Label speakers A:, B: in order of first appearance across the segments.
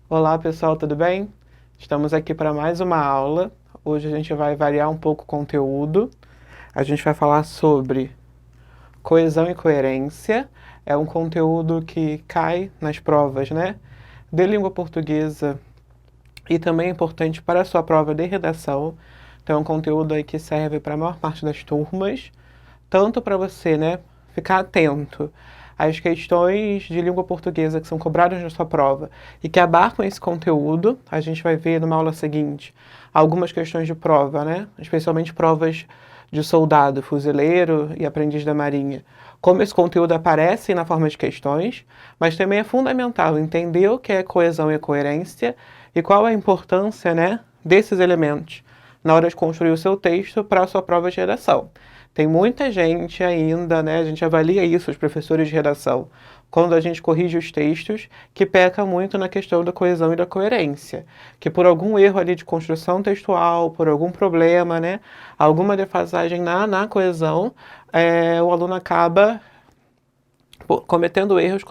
A: Olá pessoal, tudo bem? Estamos aqui para mais uma aula. Hoje a gente vai variar um pouco o conteúdo. A gente vai falar sobre coesão e coerência. É um conteúdo que cai nas provas, né? De língua portuguesa e também é importante para a sua prova de redação. Então é um conteúdo aí que serve para a maior parte das turmas, tanto para você, né, ficar atento às questões de língua portuguesa que são cobradas na sua prova e que abarcam esse conteúdo. A gente vai ver numa aula seguinte algumas questões de prova, né, especialmente provas de soldado, fuzileiro e aprendiz da Marinha. Como esse conteúdo aparece na forma de questões, mas também é fundamental entender o que é coesão e coerência e qual é a importância, né, desses elementos na hora de construir o seu texto para a sua prova de redação. Tem muita gente ainda, né, a gente avalia isso, os professores de redação, quando a gente corrige os textos, que peca muito na questão da coesão e da coerência, que por algum erro ali de construção textual, por algum problema, né, alguma defasagem na coesão, o aluno acaba cometendo erros,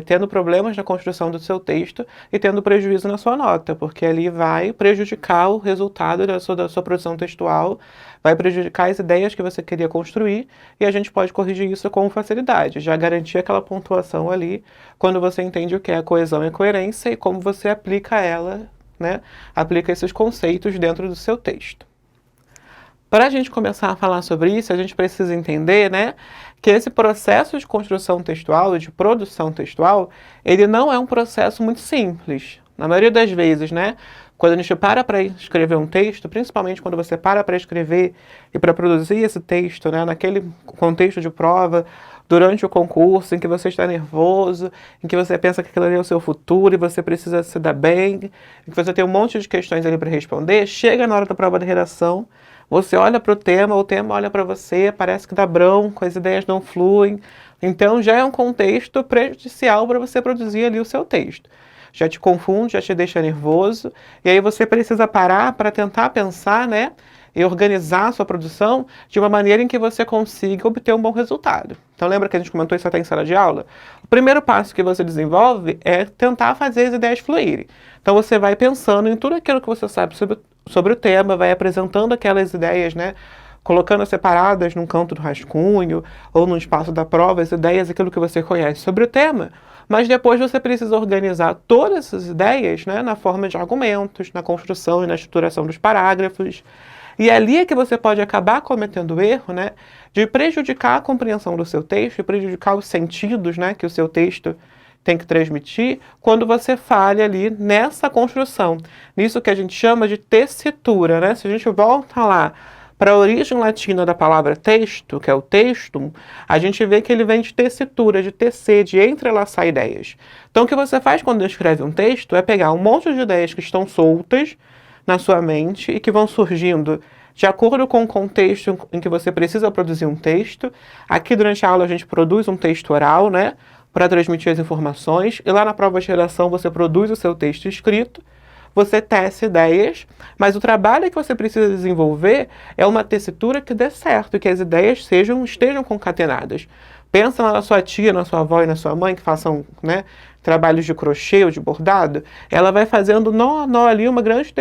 A: tendo problemas na construção do seu texto e tendo prejuízo na sua nota, porque ali vai prejudicar o resultado da sua produção textual, vai prejudicar as ideias que você queria construir e a gente pode corrigir isso com facilidade, já garantir aquela pontuação ali quando você entende o que é coesão e coerência e como você aplica ela, né? Aplica esses conceitos dentro do seu texto. Para a gente começar a falar sobre isso, a gente precisa entender, né, que esse processo de construção textual, de produção textual, ele não é um processo muito simples. Na maioria das vezes, né, quando a gente para escrever um texto, principalmente quando você para escrever e para produzir esse texto, né, naquele contexto de prova, durante o concurso, em que você está nervoso, em que você pensa que aquilo ali é o seu futuro e você precisa se dar bem, em que você tem um monte de questões ali para responder, chega na hora da prova de redação, você olha para o tema olha para você, parece que dá branco, as ideias não fluem. Então já é um contexto prejudicial para você produzir ali o seu texto. Já te confunde, já te deixa nervoso, e aí você precisa parar para tentar pensar, né, e organizar a sua produção de uma maneira em que você consiga obter um bom resultado. Então lembra que a gente comentou isso até em sala de aula? O primeiro passo que você desenvolve é tentar fazer as ideias fluírem. Então você vai pensando em tudo aquilo que você sabe sobre o tema, vai apresentando aquelas ideias, né? Colocando separadas num canto do rascunho ou no espaço da prova, as ideias, aquilo que você conhece sobre o tema, mas depois você precisa organizar todas essas ideias, né, na forma de argumentos, na construção e na estruturação dos parágrafos. E ali é que você pode acabar cometendo o erro, né, de prejudicar a compreensão do seu texto, e prejudicar os sentidos, né, que o seu texto tem que transmitir, quando você falha ali nessa construção. Nisso que a gente chama de tessitura, né? Se a gente volta lá para a origem latina da palavra texto, que é o textum, a gente vê que ele vem de tessitura, de tecer, de entrelaçar ideias. Então o que você faz quando escreve um texto é pegar um monte de ideias que estão soltas na sua mente e que vão surgindo de acordo com o contexto em que você precisa produzir um texto. Aqui durante a aula a gente produz um texto oral, né, para transmitir as informações, e lá na prova de redação você produz o seu texto escrito, você tece ideias, mas o trabalho que você precisa desenvolver é uma tessitura que dê certo, que as ideias estejam concatenadas. Pensa na sua tia, na sua avó e na sua mãe que façam, né, trabalhos de crochê ou de bordado, ela vai fazendo nó a nó ali uma grande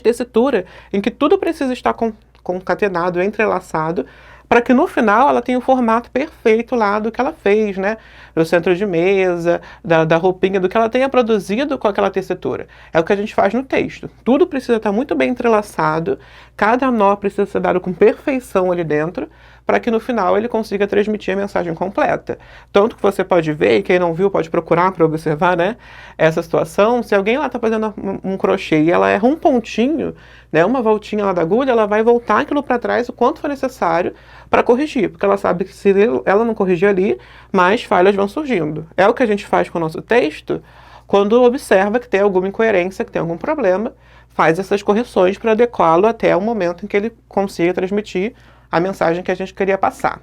A: tessitura em que tudo precisa estar concatenado, entrelaçado, para que no final ela tenha o formato perfeito lá do que ela fez, né? Do centro de mesa, da roupinha, do que ela tenha produzido com aquela tessitura. É o que a gente faz no texto. Tudo precisa estar muito bem entrelaçado, cada nó precisa ser dado com perfeição ali dentro, para que no final ele consiga transmitir a mensagem completa. Tanto que você pode ver, e quem não viu pode procurar para observar, né, essa situação, se alguém lá está fazendo um crochê e ela erra um pontinho, né, uma voltinha lá da agulha, ela vai voltar aquilo para trás o quanto for necessário para corrigir, porque ela sabe que se ela não corrigir ali, mais falhas vão surgindo. É o que a gente faz com o nosso texto quando observa que tem alguma incoerência, que tem algum problema, faz essas correções para adequá-lo até o momento em que ele consiga transmitir a mensagem que a gente queria passar.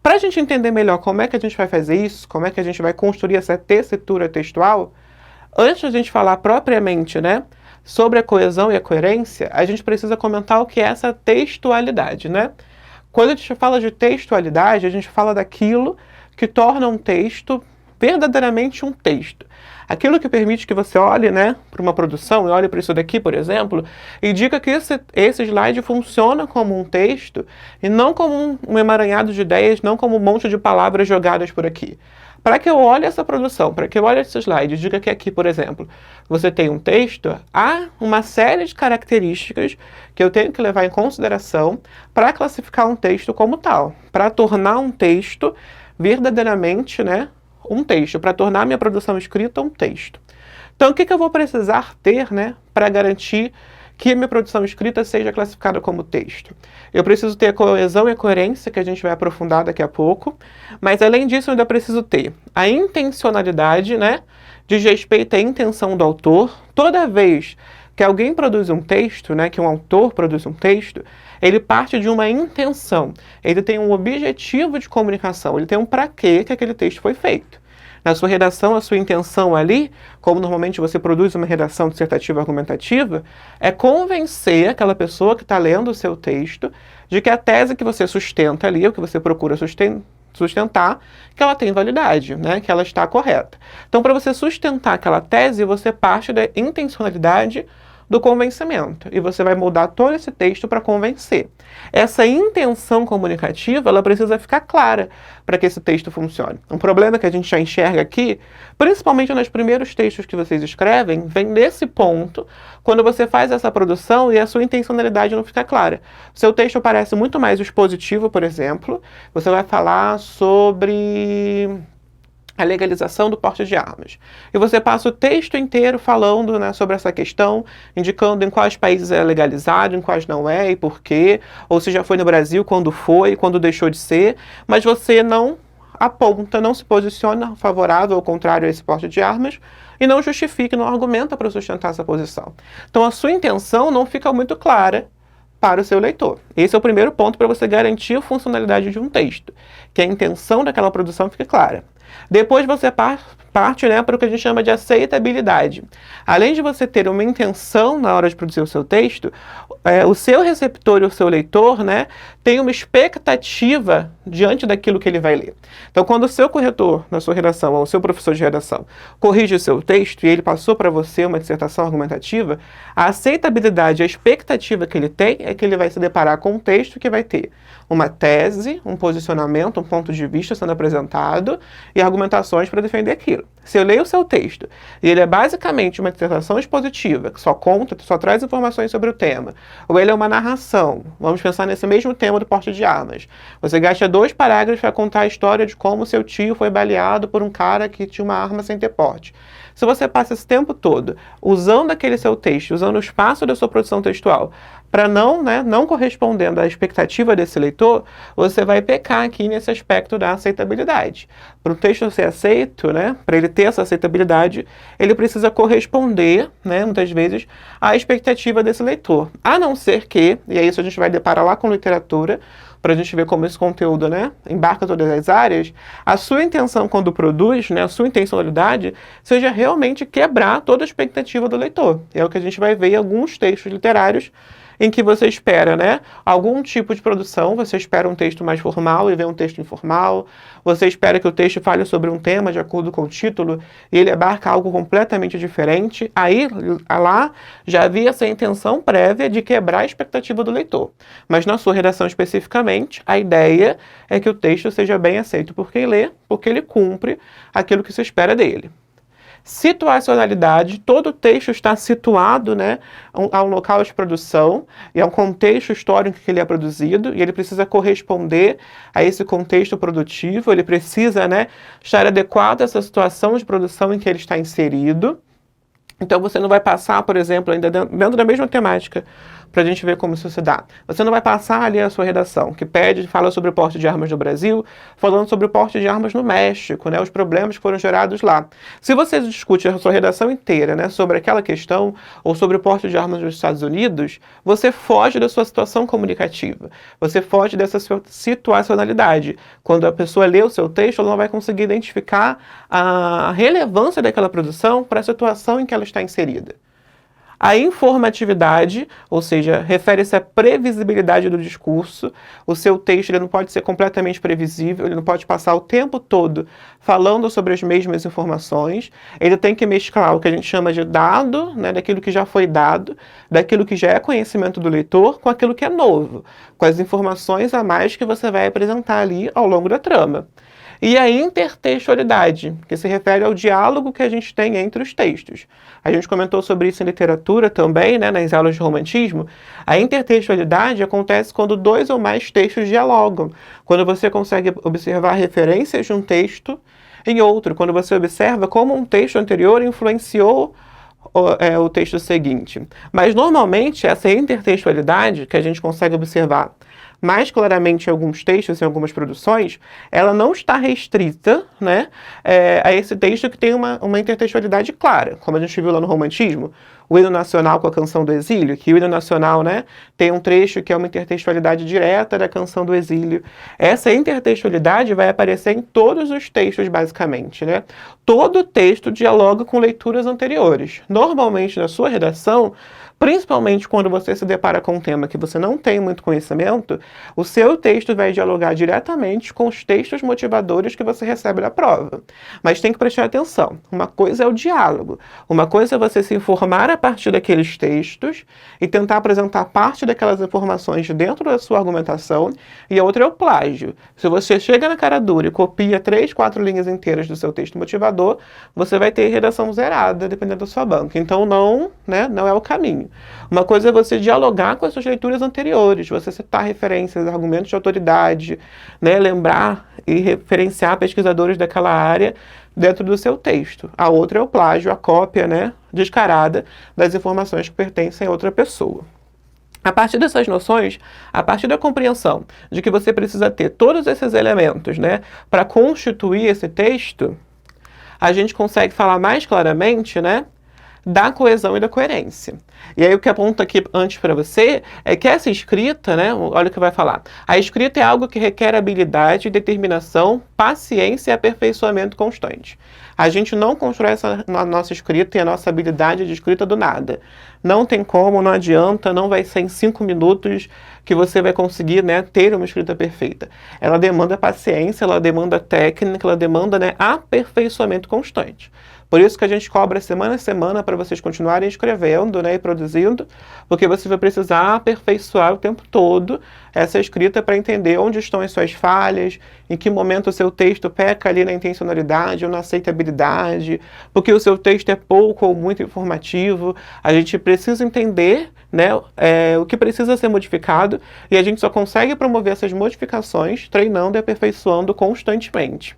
A: Para a gente entender melhor como é que a gente vai fazer isso, como é que a gente vai construir essa tessitura textual, antes de a gente falar propriamente, né, sobre a coesão e a coerência, a gente precisa comentar o que é essa textualidade, né? Quando a gente fala de textualidade, a gente fala daquilo que torna um texto verdadeiramente um texto. Aquilo que permite que você olhe, né, para uma produção e olhe para isso daqui, por exemplo, e diga que esse slide funciona como um texto e não como um emaranhado de ideias, não como um monte de palavras jogadas por aqui. Para que eu olhe essa produção, para que eu olhe esse slide e diga que aqui, por exemplo, você tem um texto, há uma série de características que eu tenho que levar em consideração para classificar um texto como tal, para tornar um texto verdadeiramente, né, um texto, para tornar minha produção escrita um texto. Então, o que eu vou precisar ter, né, para garantir que a minha produção escrita seja classificada como texto? Eu preciso ter a coesão e a coerência, que a gente vai aprofundar daqui a pouco, mas além disso eu ainda preciso ter a intencionalidade, né, diz respeito à intenção do autor. Toda vez que alguém produz um texto, né, que um autor produz um texto, ele parte de uma intenção, ele tem um objetivo de comunicação, ele tem um para quê que aquele texto foi feito. Na sua redação, a sua intenção ali, como normalmente você produz uma redação dissertativa argumentativa, é convencer aquela pessoa que está lendo o seu texto de que a tese que você sustenta ali, o que você procura sustentar, que ela tem validade, né? Que ela está correta. Então, para você sustentar aquela tese, você parte da intencionalidade do convencimento, e você vai moldar todo esse texto para convencer. Essa intenção comunicativa, ela precisa ficar clara para que esse texto funcione. Um problema que a gente já enxerga aqui, principalmente nos primeiros textos que vocês escrevem, vem desse ponto, quando você faz essa produção e a sua intencionalidade não fica clara. O seu texto parece muito mais expositivo, por exemplo, você vai falar sobre a legalização do porte de armas. E você passa o texto inteiro falando, né, sobre essa questão, indicando em quais países é legalizado, em quais não é e por quê, ou se já foi no Brasil, quando foi, quando deixou de ser, mas você não aponta, não se posiciona favorável ou contrário a esse porte de armas e não justifica, não argumenta para sustentar essa posição. Então a sua intenção não fica muito clara para o seu leitor. Esse é o primeiro ponto para você garantir a funcionalidade de um texto, que a intenção daquela produção fique clara. Depois você parte, né, para o que a gente chama de aceitabilidade. Além de você ter uma intenção na hora de produzir o seu texto, o seu receptor e o seu leitor, né, tem uma expectativa diante daquilo que ele vai ler. Então, quando o seu corretor, na sua redação, ou o seu professor de redação, corrige o seu texto e ele passou para você uma dissertação argumentativa, a aceitabilidade, a expectativa que ele tem é que ele vai se deparar com um texto que vai ter uma tese, um posicionamento, um ponto de vista sendo apresentado e argumentações para defender aquilo. Se eu leio o seu texto e ele é basicamente uma dissertação expositiva, que só conta, só traz informações sobre o tema, ou ele é uma narração, vamos pensar nesse mesmo tema do porte de armas. Você gasta 2 parágrafos para contar a história de como seu tio foi baleado por um cara que tinha uma arma sem ter porte. Se você passa esse tempo todo usando aquele seu texto, usando o espaço da sua produção textual, para não correspondendo à expectativa desse leitor, você vai pecar aqui nesse aspecto da aceitabilidade. Para o texto ser aceito, né, para ele ter essa aceitabilidade, ele precisa corresponder, né, muitas vezes, à expectativa desse leitor. A não ser que, e é isso a gente vai deparar lá com literatura, para a gente ver como esse conteúdo, né, embarca todas as áreas, a sua intenção quando produz, né, a sua intencionalidade, seja realmente quebrar toda a expectativa do leitor. É o que a gente vai ver em alguns textos literários em que você espera, né, algum tipo de produção, você espera um texto mais formal e vê um texto informal, você espera que o texto fale sobre um tema de acordo com o título e ele abarca algo completamente diferente, aí lá já havia essa intenção prévia de quebrar a expectativa do leitor. Mas na sua redação especificamente, a ideia é que o texto seja bem aceito por quem lê, porque ele cumpre aquilo que se espera dele. Situacionalidade, todo o texto está situado, né, a um local de produção e a um contexto histórico que ele é produzido e ele precisa corresponder a esse contexto produtivo, ele precisa, né, estar adequado a essa situação de produção em que ele está inserido. Então você não vai passar, por exemplo, ainda dentro da mesma temática, para a gente ver como isso se dá. Você não vai passar ali a sua redação, que fala sobre o porte de armas no Brasil, falando sobre o porte de armas no México, né, os problemas que foram gerados lá. Se você discute a sua redação inteira, né, sobre aquela questão, ou sobre o porte de armas nos Estados Unidos, você foge da sua situação comunicativa, você foge dessa sua situacionalidade. Quando a pessoa lê o seu texto, ela não vai conseguir identificar a relevância daquela produção para a situação em que ela está inserida. A informatividade, ou seja, refere-se à previsibilidade do discurso. O seu texto ele não pode ser completamente previsível, ele não pode passar o tempo todo falando sobre as mesmas informações. Ele tem que mesclar o que a gente chama de dado, né, daquilo que já foi dado, daquilo que já é conhecimento do leitor, com aquilo que é novo, com as informações a mais que você vai apresentar ali ao longo da trama. E a intertextualidade, que se refere ao diálogo que a gente tem entre os textos. A gente comentou sobre isso em literatura também, né, nas aulas de romantismo. A intertextualidade acontece quando dois ou mais textos dialogam, quando você consegue observar referências de um texto em outro, quando você observa como um texto anterior influenciou o texto seguinte. Mas, normalmente, essa intertextualidade que a gente consegue observar mais claramente em alguns textos, em algumas produções, ela não está restrita, né, a esse texto que tem uma intertextualidade clara, como a gente viu lá no romantismo, o hino nacional com a canção do exílio, que o hino nacional, né, tem um trecho que é uma intertextualidade direta da canção do exílio. Essa intertextualidade vai aparecer em todos os textos, basicamente, né? Todo texto dialoga com leituras anteriores. Normalmente, na sua redação, principalmente quando você se depara com um tema que você não tem muito conhecimento, o seu texto vai dialogar diretamente com os textos motivadores que você recebe da prova. Mas tem que prestar atenção. Uma coisa é o diálogo. Uma coisa é você se informar a partir daqueles textos e tentar apresentar parte daquelas informações dentro da sua argumentação, e a outra é o plágio. Se você chega na cara dura e copia 3, 4 linhas inteiras do seu texto motivador, você vai ter redação zerada, dependendo da sua banca. Então não é o caminho. Uma coisa é você dialogar com as suas leituras anteriores, você citar referências, argumentos de autoridade, né, lembrar e referenciar pesquisadores daquela área dentro do seu texto. A outra é o plágio, a cópia, né, descarada das informações que pertencem a outra pessoa. A partir dessas noções, a partir da compreensão de que você precisa ter todos esses elementos, né, para constituir esse texto, a gente consegue falar mais claramente, né, da coesão e da coerência. E aí o que aponto aqui antes para você é que essa escrita, né, olha o que vai falar. A escrita é algo que requer habilidade, determinação, paciência e aperfeiçoamento constante. A gente não constrói a nossa escrita e a nossa habilidade de escrita do nada. Não tem como, não adianta, não vai ser em 5 minutos que você vai conseguir, né, ter uma escrita perfeita. Ela demanda paciência, ela demanda técnica, ela demanda, né, aperfeiçoamento constante. Por isso que a gente cobra semana a semana para vocês continuarem escrevendo, né, e produzindo, porque você vai precisar aperfeiçoar o tempo todo essa escrita para entender onde estão as suas falhas, em que momento o seu texto peca ali na intencionalidade ou na aceitabilidade, porque o seu texto é pouco ou muito informativo. A gente precisa entender, né, o que precisa ser modificado, e a gente só consegue promover essas modificações treinando e aperfeiçoando constantemente.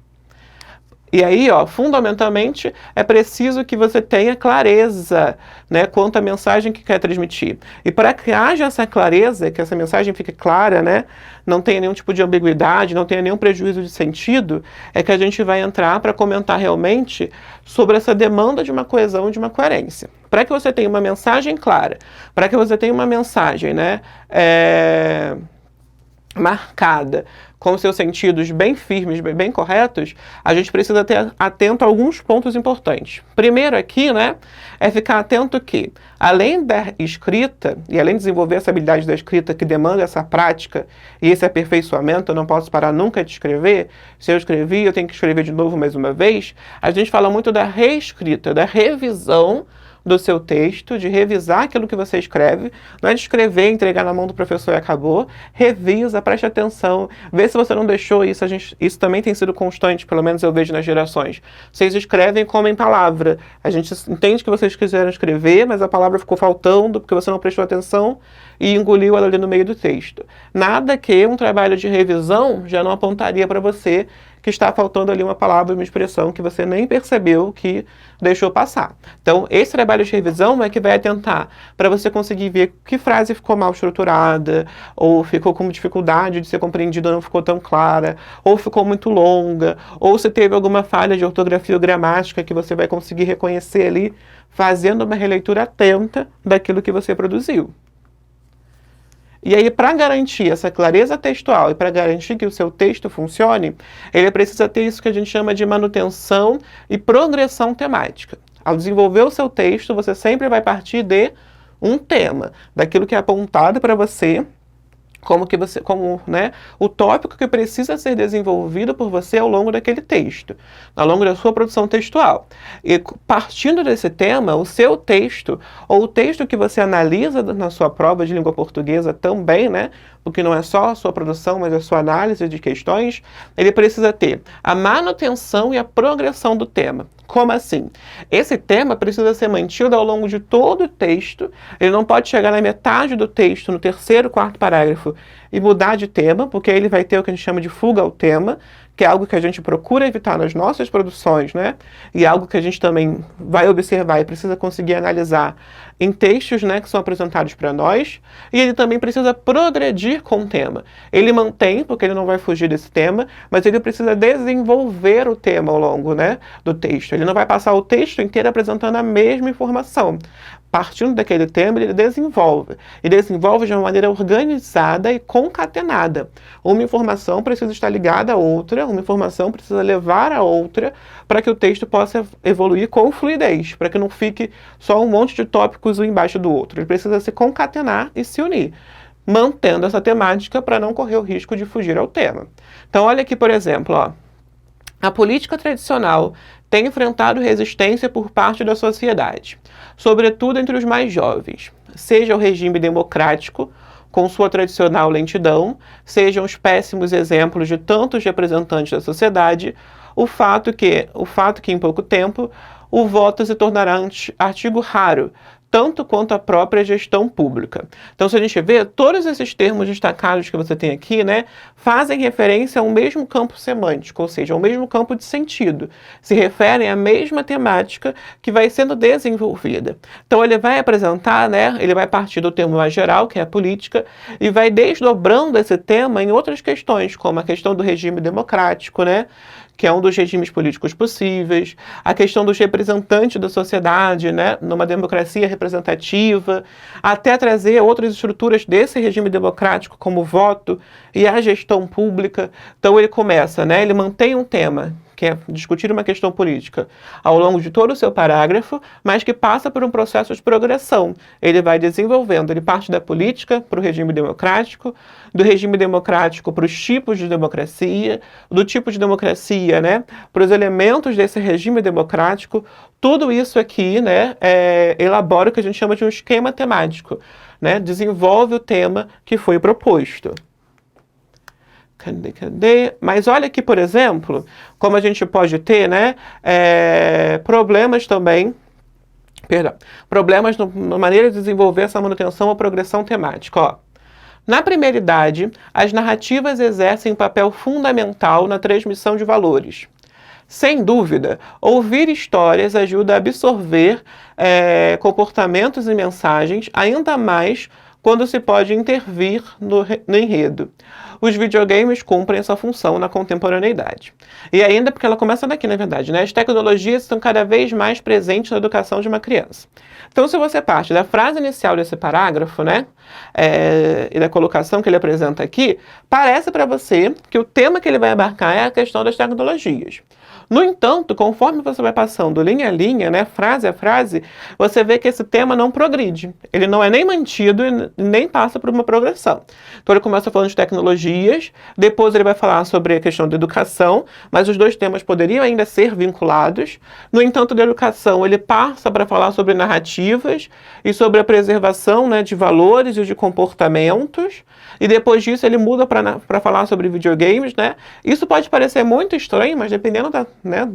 A: E aí, ó, fundamentalmente, é preciso que você tenha clareza, né, quanto à mensagem que quer transmitir. E para que haja essa clareza, que essa mensagem fique clara, né, não tenha nenhum tipo de ambiguidade, não tenha nenhum prejuízo de sentido, é que a gente vai entrar para comentar realmente sobre essa demanda de uma coesão e de uma coerência. Para que você tenha uma mensagem clara, para que você tenha uma mensagem, né, marcada, com seus sentidos bem firmes, bem corretos, a gente precisa ter atento a alguns pontos importantes. Primeiro aqui, né, é ficar atento que, além da escrita, e além de desenvolver essa habilidade da escrita que demanda essa prática e esse aperfeiçoamento, eu não posso parar nunca de escrever, se eu escrevi, eu tenho que escrever de novo mais uma vez, a gente fala muito da reescrita, da revisão do seu texto, de revisar aquilo que você escreve, não é de escrever, entregar na mão do professor e acabou. Revisa, preste atenção, vê se você não deixou isso. Isso também tem sido constante, pelo menos eu vejo nas gerações. Vocês escrevem como em palavra. A gente entende que vocês quiseram escrever, mas a palavra ficou faltando porque você não prestou atenção e engoliu ela ali no meio do texto. Nada que um trabalho de revisão já não apontaria para você que está faltando ali uma palavra, uma expressão que você nem percebeu que deixou passar. Então, esse trabalho de revisão é que vai atentar para você conseguir ver que frase ficou mal estruturada, ou ficou com dificuldade de ser compreendida, não ficou tão clara, ou ficou muito longa, ou se teve alguma falha de ortografia ou gramática que você vai conseguir reconhecer ali, fazendo uma releitura atenta daquilo que você produziu. E aí, para garantir essa clareza textual e para garantir que o seu texto funcione, ele precisa ter isso que a gente chama de manutenção e progressão temática. Ao desenvolver o seu texto, você sempre vai partir de um tema, daquilo que é apontado para você, né, o tópico que precisa ser desenvolvido por você ao longo daquele texto, ao longo da sua produção textual. E partindo desse tema, o seu texto, ou o texto que você analisa na sua prova de língua portuguesa também, né, porque não é só a sua produção, mas a sua análise de questões, ele precisa ter a manutenção e a progressão do tema. Como assim? Esse tema precisa ser mantido ao longo de todo o texto, ele não pode chegar na metade do texto, no terceiro, quarto parágrafo, e mudar de tema, porque aí ele vai ter o que a gente chama de fuga ao tema, que é algo que a gente procura evitar nas nossas produções, né? E algo que a gente também vai observar e precisa conseguir analisar em textos, né, que são apresentados para nós. E ele também precisa progredir com o tema. Ele mantém, porque ele não vai fugir desse tema, mas ele precisa desenvolver o tema ao longo, né, do texto. Ele não vai passar o texto inteiro apresentando a mesma informação. Partindo daquele tema, ele desenvolve. E desenvolve de uma maneira organizada e concatenada. Uma informação precisa estar ligada à outra, uma informação precisa levar a outra, para que o texto possa evoluir com fluidez, para que não fique só um monte de tópicos um embaixo do outro. Ele precisa se concatenar e se unir, mantendo essa temática para não correr o risco de fugir ao tema. Então, olha aqui, por exemplo, ó. A política tradicional tem enfrentado resistência por parte da sociedade, sobretudo entre os mais jovens, seja o regime democrático, com sua tradicional lentidão, sejam os péssimos exemplos de tantos representantes da sociedade, o fato que em pouco tempo o voto se tornará artigo raro, tanto quanto a própria gestão pública. Então, se a gente vê, todos esses termos destacados que você tem aqui, né, fazem referência ao mesmo campo semântico, ou seja, ao mesmo campo de sentido. Se referem à mesma temática que vai sendo desenvolvida. Então, ele vai apresentar, né, ele vai partir do termo mais geral, que é a política, e vai desdobrando esse tema em outras questões, como a questão do regime democrático, né, que é um dos regimes políticos possíveis, a questão dos representantes da sociedade, né, numa democracia representativa, até trazer outras estruturas desse regime democrático, como o voto e a gestão pública. Então ele começa, né, ele mantém um tema, que é discutir uma questão política, ao longo de todo o seu parágrafo, mas que passa por um processo de progressão. Ele vai desenvolvendo, ele parte da política para o regime democrático, do regime democrático para os tipos de democracia, do tipo de democracia, né, para os elementos desse regime democrático. Tudo isso aqui, né, elabora o que a gente chama de um esquema temático, né, desenvolve o tema que foi proposto. Cadê? Mas olha aqui, por exemplo, como a gente pode ter, né, problemas também, problemas na maneira de desenvolver essa manutenção ou progressão temática, ó. Na primeira idade, as narrativas exercem um papel fundamental na transmissão de valores. Sem dúvida, ouvir histórias ajuda a absorver comportamentos e mensagens, ainda mais quando se pode intervir no enredo. Os videogames cumprem essa função na contemporaneidade. E ainda porque ela começa daqui, na verdade, né? As tecnologias estão cada vez mais presentes na educação de uma criança. Então, se você parte da frase inicial desse parágrafo, né, e da colocação que ele apresenta aqui, parece para você que o tema que ele vai abarcar é a questão das tecnologias. No entanto, conforme você vai passando linha a linha, né, frase a frase, você vê que esse tema não progride. Ele não é nem mantido e nem passa por uma progressão. Então ele começa falando de tecnologias, depois ele vai falar sobre a questão da educação, mas os dois temas poderiam ainda ser vinculados. No entanto, da educação, ele passa para falar sobre narrativas e sobre a preservação, né, de valores e de comportamentos, e depois disso ele muda para falar sobre videogames, né? Isso pode parecer muito estranho, mas dependendo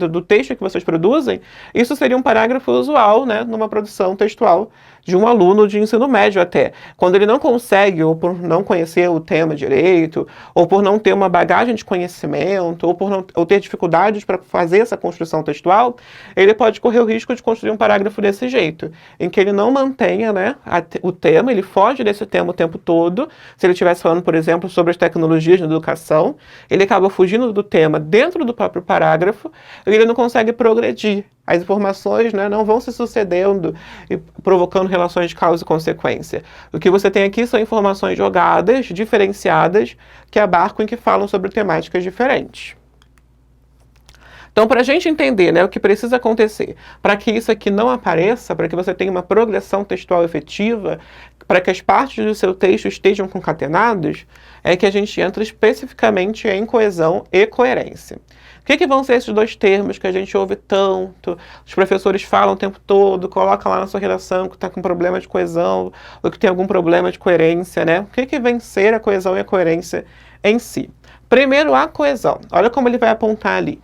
A: do texto que vocês produzem, isso seria um parágrafo usual, né, numa produção textual de um aluno de ensino médio até. Quando ele não consegue, ou por não conhecer o tema direito, ou por não ter uma bagagem de conhecimento, ou ter dificuldades para fazer essa construção textual, ele pode correr o risco de construir um parágrafo desse jeito, em que ele não mantenha, né, o tema, ele foge desse tema o tempo todo. Se ele estivesse falando, por exemplo, sobre as tecnologias na educação, ele acaba fugindo do tema dentro do próprio parágrafo, e ele não consegue progredir. As informações, né, não vão se sucedendo e provocando relações de causa e consequência. O que você tem aqui são informações jogadas, diferenciadas, que abarcam e que falam sobre temáticas diferentes. Então, para a gente entender, né, o que precisa acontecer, para que isso aqui não apareça, para que você tenha uma progressão textual efetiva, para que as partes do seu texto estejam concatenadas, é que a gente entra especificamente em coesão e coerência. O que vão ser esses dois termos que a gente ouve tanto, os professores falam o tempo todo, coloca lá na sua redação que está com problema de coesão ou que tem algum problema de coerência, né? O que vem ser a coesão e a coerência em si? Primeiro, a coesão. Olha como ele vai apontar ali.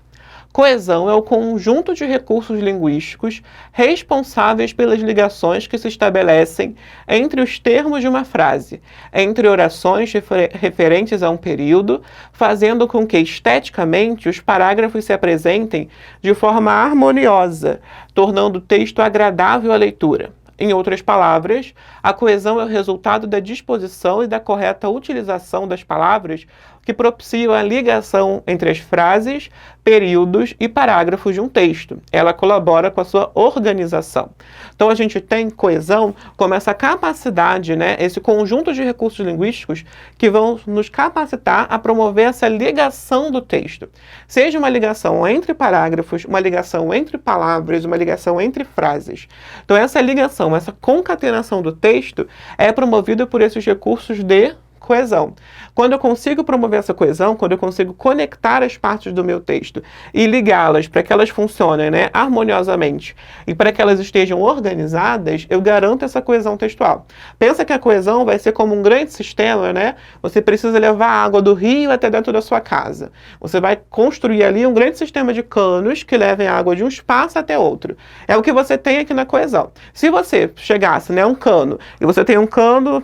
A: Coesão é o conjunto de recursos linguísticos responsáveis pelas ligações que se estabelecem entre os termos de uma frase, entre orações referentes a um período, fazendo com que esteticamente os parágrafos se apresentem de forma harmoniosa, tornando o texto agradável à leitura. Em outras palavras, a coesão é o resultado da disposição e da correta utilização das palavras que propiciam a ligação entre as frases, períodos e parágrafos de um texto. Ela colabora com a sua organização. Então a gente tem coesão como essa capacidade, né, esse conjunto de recursos linguísticos que vão nos capacitar a promover essa ligação do texto. Seja uma ligação entre parágrafos, uma ligação entre palavras, uma ligação entre frases. Então essa ligação, essa concatenação do texto é promovida por esses recursos de coesão. Quando eu consigo promover essa coesão, quando eu consigo conectar as partes do meu texto e ligá-las para que elas funcionem, né, harmoniosamente e para que elas estejam organizadas, eu garanto essa coesão textual. Pensa que a coesão vai ser como um grande sistema, né? Você precisa levar a água do rio até dentro da sua casa. Você vai construir ali um grande sistema de canos que levem a água de um espaço até outro. É o que você tem aqui na coesão. Se você chegasse, né, um cano, e você tem um cano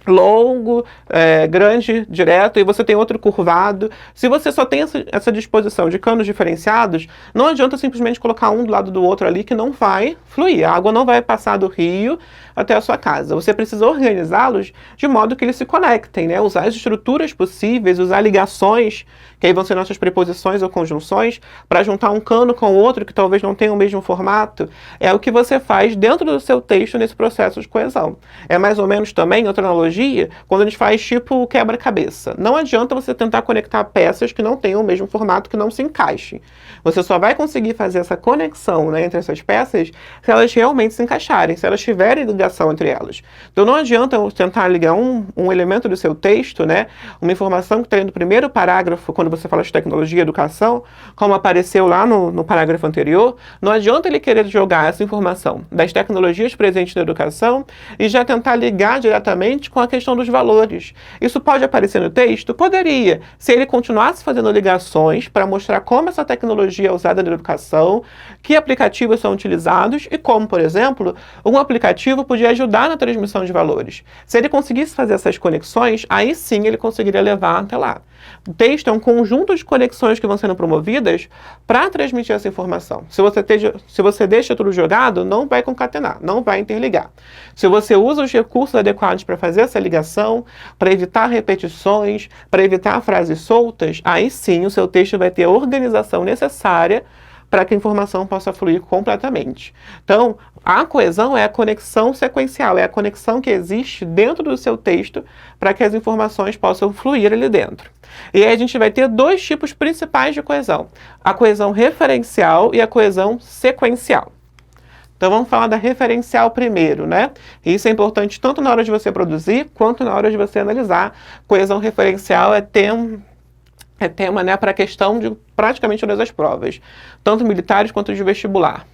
A: longo, grande, direto, e você tem outro curvado. Se você só tem essa disposição de canos diferenciados, não adianta simplesmente colocar um do lado do outro ali que não vai fluir. A água não vai passar do rio até a sua casa. Você precisa organizá-los de modo que eles se conectem, né? Usar as estruturas possíveis, usar ligações, que aí vão ser nossas preposições ou conjunções, para juntar um cano com o outro que talvez não tenha o mesmo formato. É o que você faz dentro do seu texto nesse processo de coesão. É mais ou menos também, outra analogia, quando a gente faz tipo quebra-cabeça. Não adianta você tentar conectar peças que não tenham o mesmo formato, que não se encaixem. Você só vai conseguir fazer essa conexão, né, entre essas peças se elas realmente se encaixarem, se elas tiverem ligação entre elas. Então não adianta eu tentar ligar um elemento do seu texto, né, uma informação que está no primeiro parágrafo, quando você fala de tecnologia e educação, como apareceu lá no parágrafo anterior, não adianta ele querer jogar essa informação das tecnologias presentes na educação e já tentar ligar diretamente com a questão dos valores. Isso pode aparecer no texto? Poderia, se ele continuasse fazendo ligações para mostrar como essa tecnologia é usada na educação, que aplicativos são utilizados e como, por exemplo, um aplicativo podia ajudar na transmissão de valores. Se ele conseguisse fazer essas conexões, aí sim ele conseguiria levar até lá. O texto é um conjunto de conexões que vão sendo promovidas para transmitir essa informação. Se você deixa tudo jogado, não vai concatenar, não vai interligar. Se você usa os recursos adequados para fazer essa ligação, para evitar repetições, para evitar frases soltas, aí sim o seu texto vai ter a organização necessária para que a informação possa fluir completamente. Então, a coesão é a conexão sequencial, é a conexão que existe dentro do seu texto para que as informações possam fluir ali dentro. E aí a gente vai ter dois tipos principais de coesão: a coesão referencial e a coesão sequencial. Então vamos falar da referencial primeiro, né? E isso é importante tanto na hora de você produzir quanto na hora de você analisar. Coesão referencial é tema, né, para a questão de praticamente todas as provas, tanto militares quanto de vestibular.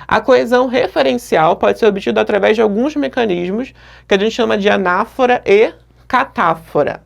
A: A coesão referencial pode ser obtida através de alguns mecanismos que a gente chama de anáfora e catáfora.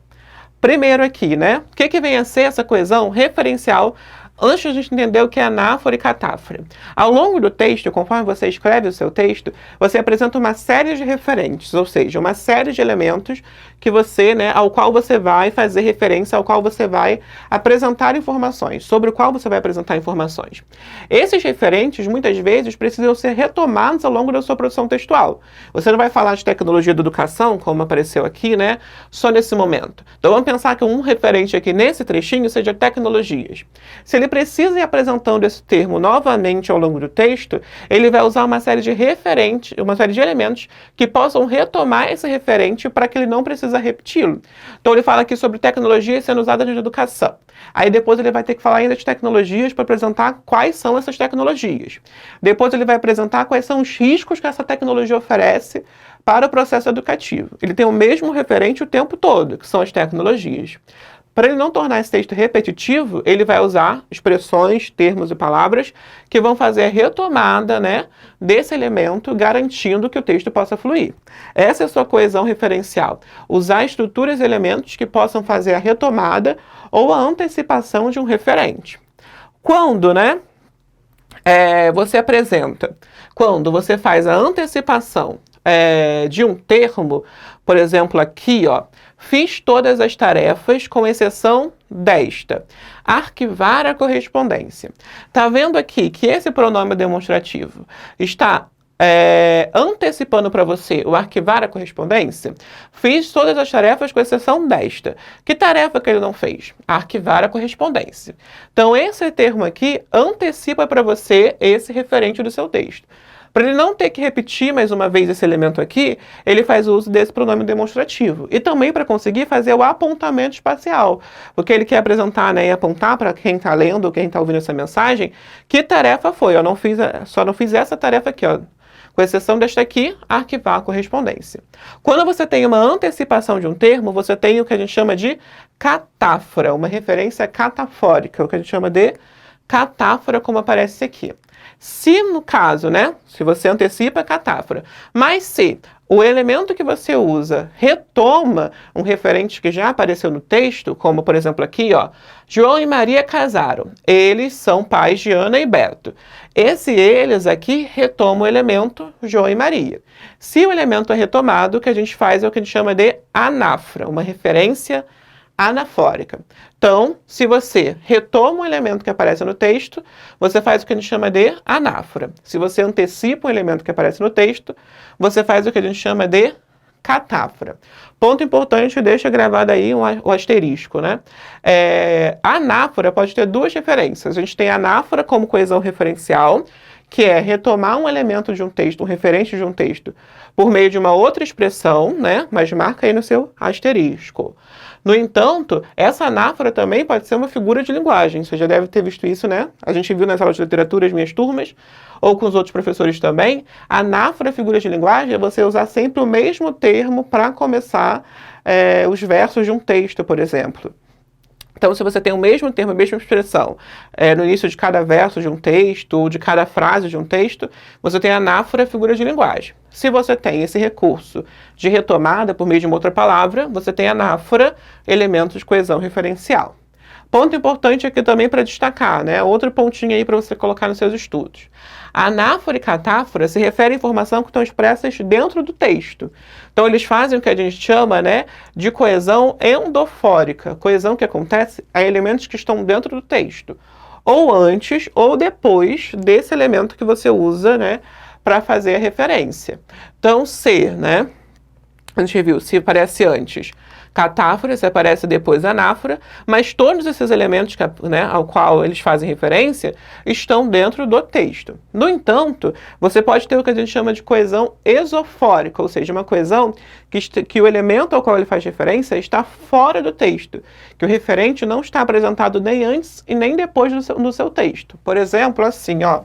A: Primeiro aqui, né? O que vem a ser essa coesão referencial? Antes de a gente entender o que é anáfora e catáfora. Ao longo do texto, conforme você escreve o seu texto, você apresenta uma série de referentes, ou seja, uma série de elementos que você, né, ao qual você vai fazer referência, ao qual você vai apresentar informações, sobre o qual você vai apresentar informações. Esses referentes, muitas vezes, precisam ser retomados ao longo da sua produção textual. Você não vai falar de tecnologia da educação, como apareceu aqui, né, só nesse momento. Então vamos pensar que um referente aqui nesse trechinho seja tecnologias. Se ele precisa ir apresentando esse termo novamente ao longo do texto, ele vai usar uma série de referentes, uma série de elementos que possam retomar esse referente para que ele não precisa repeti-lo. Então ele fala aqui sobre tecnologias sendo usadas na educação. Aí depois ele vai ter que falar ainda de tecnologias para apresentar quais são essas tecnologias. Depois ele vai apresentar quais são os riscos que essa tecnologia oferece para o processo educativo. Ele tem o mesmo referente o tempo todo, que são as tecnologias. Para ele não tornar esse texto repetitivo, ele vai usar expressões, termos e palavras que vão fazer a retomada, né, desse elemento, garantindo que o texto possa fluir. Essa é a sua coesão referencial. Usar estruturas e elementos que possam fazer a retomada ou a antecipação de um referente. Quando, né, você apresenta, quando você faz a antecipação de um termo, por exemplo, aqui, ó, fiz todas as tarefas com exceção desta. Arquivar a correspondência. Tá vendo aqui que esse pronome demonstrativo está antecipando para você o arquivar a correspondência? Fiz todas as tarefas com exceção desta. Que tarefa que ele não fez? Arquivar a correspondência. Então, esse termo aqui antecipa para você esse referente do seu texto. Para ele não ter que repetir mais uma vez esse elemento aqui, ele faz uso desse pronome demonstrativo. E também para conseguir fazer o apontamento espacial. Porque ele quer apresentar, né, e apontar para quem está lendo, quem está ouvindo essa mensagem, que tarefa foi. Eu só não fiz essa tarefa aqui, ó. Com exceção desta aqui, arquivar a correspondência. Quando você tem uma antecipação de um termo, você tem o que a gente chama de catáfora, uma referência catafórica, o que a gente chama de catáfora, como aparece aqui. Se no caso, né, se você antecipa a catáfora, mas se o elemento que você usa retoma um referente que já apareceu no texto, como por exemplo aqui, ó, João e Maria casaram. Eles são pais de Ana e Beto. Esse eles aqui retoma o elemento João e Maria. Se o elemento é retomado, o que a gente faz é o que a gente chama de anáfora, uma referência anafórica. Então, se você retoma um elemento que aparece no texto, você faz o que a gente chama de anáfora. Se você antecipa um elemento que aparece no texto, você faz o que a gente chama de catáfora. Ponto importante, deixa gravado aí o asterisco, né? A anáfora pode ter duas referências. A gente tem a anáfora como coesão referencial, que é retomar um elemento de um texto, um referente de um texto, por meio de uma outra expressão, né? Mas marca aí no seu asterisco. No entanto, essa anáfora também pode ser uma figura de linguagem. Você já deve ter visto isso, né? A gente viu nas aulas de literatura, as minhas turmas, ou com os outros professores também. A anáfora, figura de linguagem, é você usar sempre o mesmo termo para começar os versos de um texto, por exemplo. Então, se você tem o mesmo termo, a mesma expressão no início de cada verso de um texto, ou de cada frase de um texto, você tem a anáfora, figura de linguagem. Se você tem esse recurso de retomada por meio de uma outra palavra, você tem a anáfora, elemento de coesão referencial. Ponto importante aqui também para destacar, né? Outro pontinho aí para você colocar nos seus estudos. A anáfora e catáfora se referem à informação que estão expressas dentro do texto. Então, eles fazem o que a gente chama, né, de coesão endofórica. Coesão que acontece a elementos que estão dentro do texto. Ou antes ou depois desse elemento que você usa, né, para fazer a referência. Então, se, né, a gente viu, se aparece antes catáfora, se aparece depois anáfora, mas todos esses elementos né, ao qual eles fazem referência estão dentro do texto. No entanto, você pode ter o que a gente chama de coesão esofórica, ou seja, uma coesão que o elemento ao qual ele faz referência está fora do texto, que o referente não está apresentado nem antes e nem depois no seu texto. Por exemplo, assim, ó.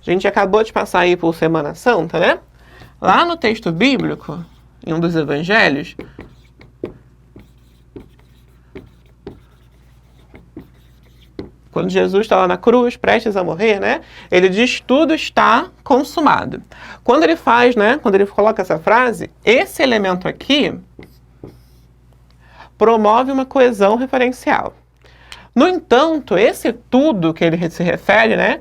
A: A gente acabou de passar aí por Semana Santa, né? Lá no texto bíblico, em um dos evangelhos, quando Jesus está lá na cruz, prestes a morrer, né? Ele diz, tudo está consumado. Quando ele faz, né? Quando ele coloca essa frase, esse elemento aqui promove uma coesão referencial. No entanto, esse tudo que ele se refere, né?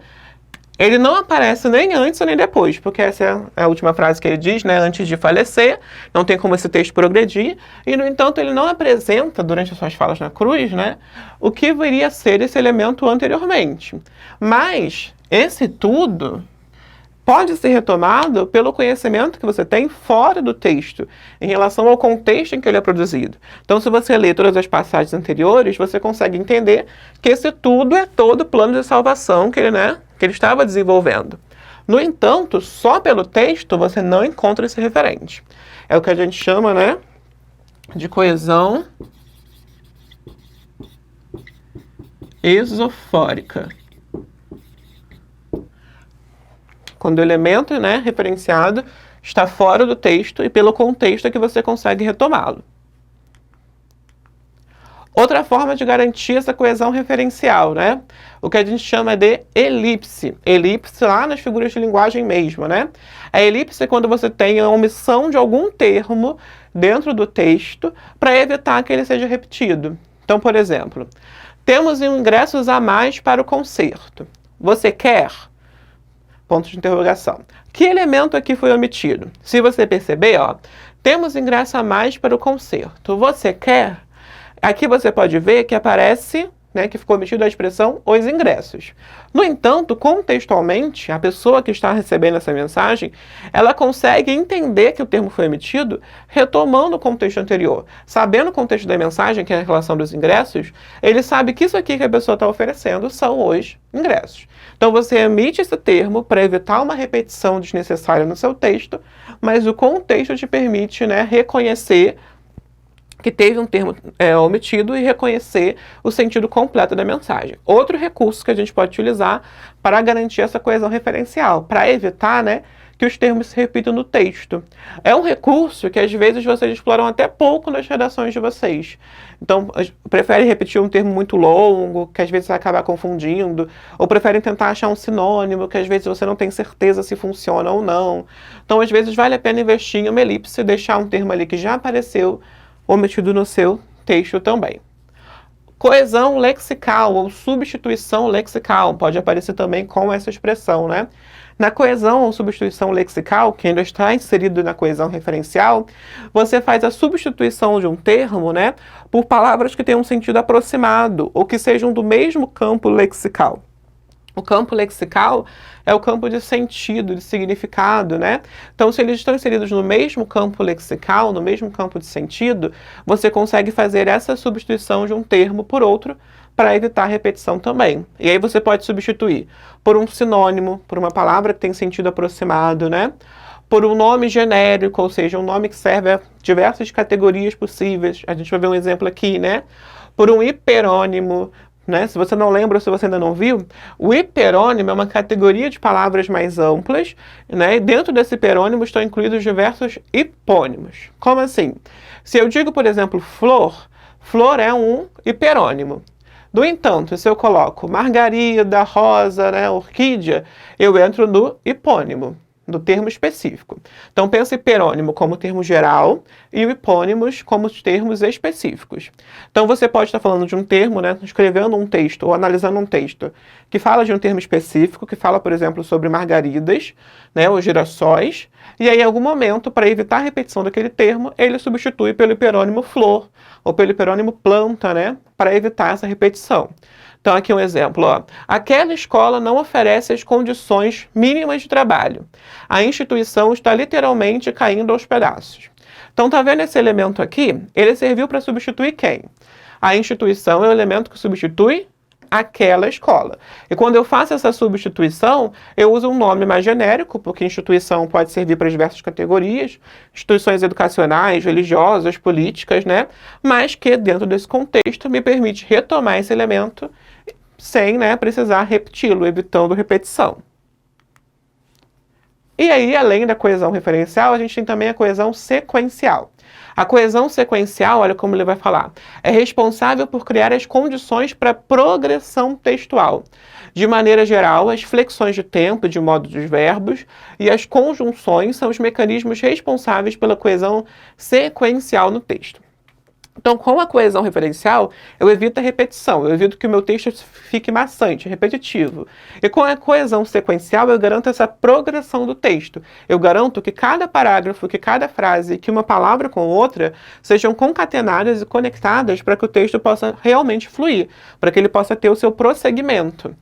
A: Ele não aparece nem antes nem depois, porque essa é a última frase que ele diz, né? Antes de falecer, não tem como esse texto progredir, e no entanto ele não apresenta, durante as suas falas na cruz, né? O que viria a ser esse elemento anteriormente. Mas esse tudo pode ser retomado pelo conhecimento que você tem fora do texto, em relação ao contexto em que ele é produzido. Então, se você lê todas as passagens anteriores, você consegue entender que esse tudo é todo o plano de salvação que ele estava desenvolvendo. No entanto, só pelo texto você não encontra esse referente. É o que a gente chama, de coesão esofórica. Quando o elemento, referenciado está fora do texto e pelo contexto é que você consegue retomá-lo. Outra forma de garantir essa coesão referencial, o que a gente chama de elipse. Elipse lá nas figuras de linguagem mesmo, A elipse é quando você tem a omissão de algum termo dentro do texto para evitar que ele seja repetido. Então, por exemplo, temos ingressos a mais para o concerto. Você quer? Ponto de interrogação. Que elemento aqui foi omitido? Se você perceber, temos ingresso a mais para o concerto. Você quer? Aqui você pode ver que aparece, que ficou omitida a expressão os ingressos. No entanto, contextualmente, a pessoa que está recebendo essa mensagem, ela consegue entender que o termo foi omitido retomando o contexto anterior. Sabendo o contexto da mensagem, que é a relação dos ingressos, ele sabe que isso aqui que a pessoa está oferecendo são os ingressos. Então você emite esse termo para evitar uma repetição desnecessária no seu texto, mas o contexto te permite, reconhecer que teve um termo omitido e reconhecer o sentido completo da mensagem. Outro recurso que a gente pode utilizar para garantir essa coesão referencial, para evitar, que os termos se repitam no texto. É um recurso que às vezes vocês exploram até pouco nas redações de vocês. Então, preferem repetir um termo muito longo, que às vezes vai acabar confundindo, ou preferem tentar achar um sinônimo, que às vezes você não tem certeza se funciona ou não. Então, às vezes vale a pena investir em uma elipse, deixar um termo ali que já apareceu omitido no seu texto também. Coesão lexical ou substituição lexical pode aparecer também com essa expressão, Na coesão ou substituição lexical, que ainda está inserido na coesão referencial, você faz a substituição de um termo, por palavras que tenham um sentido aproximado ou que sejam do mesmo campo lexical. O campo lexical é o campo de sentido, de significado, Então, se eles estão inseridos no mesmo campo lexical, no mesmo campo de sentido, você consegue fazer essa substituição de um termo por outro para evitar repetição também. E aí você pode substituir por um sinônimo, por uma palavra que tem sentido aproximado, por um nome genérico, ou seja, um nome que serve a diversas categorias possíveis. A gente vai ver um exemplo aqui, Por um hiperônimo, Se você não lembra, ou se você ainda não viu, o hiperônimo é uma categoria de palavras mais amplas, E dentro desse hiperônimo estão incluídos diversos hipônimos. Como assim? Se eu digo, por exemplo, flor, flor é um hiperônimo. No entanto, se eu coloco margarida, rosa, orquídea, eu entro no hipônimo, do termo específico. Então, pensa hiperônimo como termo geral e o hipônimos como termos específicos. Então, você pode estar falando de um termo, escrevendo um texto ou analisando um texto que fala de um termo específico, que fala, por exemplo, sobre margaridas, ou girassóis, e aí, em algum momento, para evitar a repetição daquele termo, ele substitui pelo hiperônimo flor ou pelo hiperônimo planta, para evitar essa repetição. Então, aqui um exemplo. Aquela escola não oferece as condições mínimas de trabalho. A instituição está literalmente caindo aos pedaços. Então, tá vendo esse elemento aqui? Ele serviu para substituir quem? A instituição é o elemento que substitui aquela escola. E quando eu faço essa substituição, eu uso um nome mais genérico, porque instituição pode servir para diversas categorias, instituições educacionais, religiosas, políticas, Mas que dentro desse contexto me permite retomar esse elemento sem, precisar repeti-lo, evitando repetição. E aí, além da coesão referencial, a gente tem também a coesão sequencial. A coesão sequencial, olha como ele vai falar, é responsável por criar as condições para a progressão textual. De maneira geral, as flexões de tempo e de modo dos verbos e as conjunções são os mecanismos responsáveis pela coesão sequencial no texto. Então, com a coesão referencial, eu evito a repetição, eu evito que o meu texto fique maçante, repetitivo. E com a coesão sequencial, eu garanto essa progressão do texto. Eu garanto que cada parágrafo, que cada frase, que uma palavra com outra, sejam concatenadas e conectadas para que o texto possa realmente fluir, para que ele possa ter o seu prosseguimento.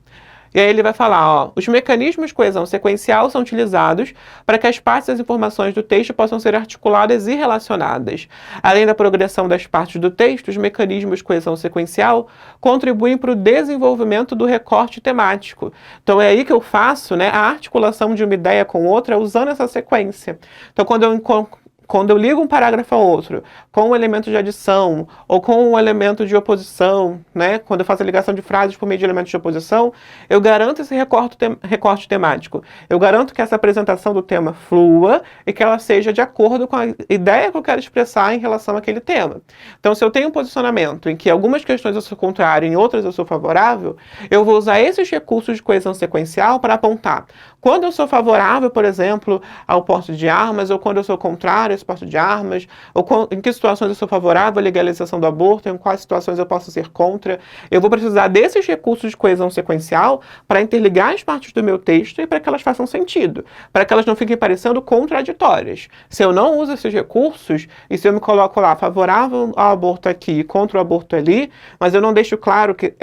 A: E aí ele vai falar, ó, os mecanismos de coesão sequencial são utilizados para que as partes das informações do texto possam ser articuladas e relacionadas. Além da progressão das partes do texto, os mecanismos de coesão sequencial contribuem para o desenvolvimento do recorte temático. Então é aí que eu faço, né, a articulação de uma ideia com outra usando essa sequência. Então quando eu ligo um parágrafo a outro, com um elemento de adição ou com um elemento de oposição, né? Quando eu faço a ligação de frases por meio de elementos de oposição, eu garanto esse recorte temático. Eu garanto que essa apresentação do tema flua e que ela seja de acordo com a ideia que eu quero expressar em relação àquele tema. Então, se eu tenho um posicionamento em que algumas questões eu sou contrário, em outras eu sou favorável, eu vou usar esses recursos de coesão sequencial para apontar. Quando eu sou favorável, por exemplo, ao porte de armas, ou quando eu sou contrário a esse porte de armas, ou em que situações eu sou favorável à legalização do aborto, em quais situações eu posso ser contra, eu vou precisar desses recursos de coesão sequencial para interligar as partes do meu texto e para que elas façam sentido, para que elas não fiquem parecendo contraditórias. Se eu não uso esses recursos, e se eu me coloco lá favorável ao aborto aqui e contra o aborto ali, mas eu não deixo claro que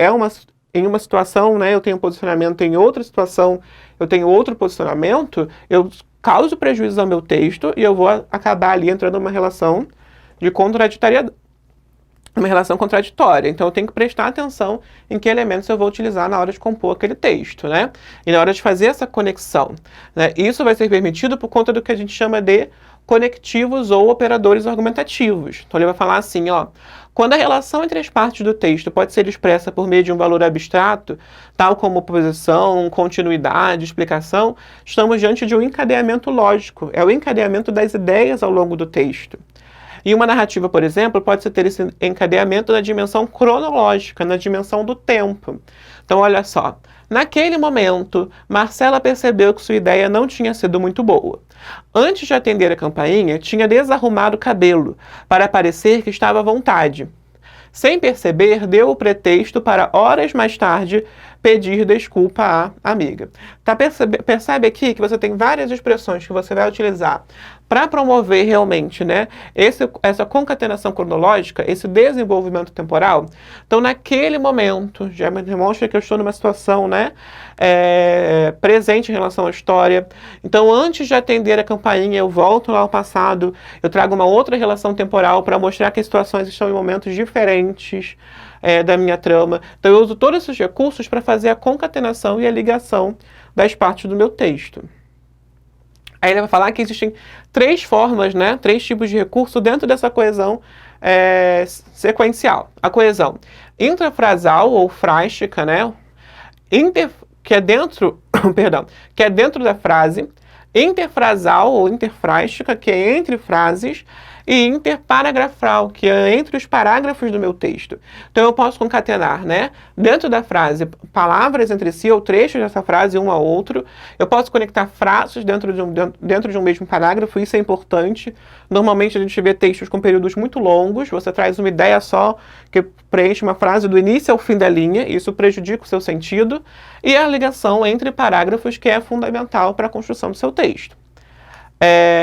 A: em uma situação, né, eu tenho um posicionamento, em outra situação eu tenho outro posicionamento, eu causo prejuízo ao meu texto e eu vou acabar ali entrando numa relação de contraditoriedade, uma relação contraditória. Então eu tenho que prestar atenção em que elementos eu vou utilizar na hora de compor aquele texto, né? E na hora de fazer essa conexão, né? Isso vai ser permitido por conta do que a gente chama de conectivos ou operadores argumentativos. Então ele vai falar assim, ó, quando a relação entre as partes do texto pode ser expressa por meio de um valor abstrato, tal como posição, continuidade, explicação, estamos diante de um encadeamento lógico, é o encadeamento das ideias ao longo do texto. E uma narrativa, por exemplo, pode ter esse encadeamento na dimensão cronológica, na dimensão do tempo. Então, olha só. Naquele momento, Marcela percebeu que sua ideia não tinha sido muito boa. Antes de atender a campainha, tinha desarrumado o cabelo, para parecer que estava à vontade. Sem perceber, deu o pretexto para horas mais tarde pedir desculpa à amiga. Tá, percebe aqui que você tem várias expressões que você vai utilizar para promover realmente, né, essa concatenação cronológica, esse desenvolvimento temporal. Então, naquele momento, já me demonstra que eu estou numa situação, né, presente em relação à história. Então, antes de atender a campainha, eu volto lá ao passado, eu trago uma outra relação temporal para mostrar que as situações estão em momentos diferentes da minha trama. Então, eu uso todos esses recursos para fazer a concatenação e a ligação das partes do meu texto. Aí ele vai falar que existem 3 formas, né, 3 tipos de recurso dentro dessa coesão sequencial. A coesão intrafrasal ou frástica, né, que é dentro, perdão, que é dentro da frase, interfrasal ou interfrástica, que é entre frases, e interparagrafal, que é entre os parágrafos do meu texto. Então eu posso concatenar, né, dentro da frase, palavras entre si, ou trechos dessa frase um a outro. Eu posso conectar frases dentro de um mesmo parágrafo, isso é importante. Normalmente a gente vê textos com períodos muito longos, você traz uma ideia só que preenche uma frase do início ao fim da linha, isso prejudica o seu sentido, e a ligação entre parágrafos, que é fundamental para a construção do seu texto.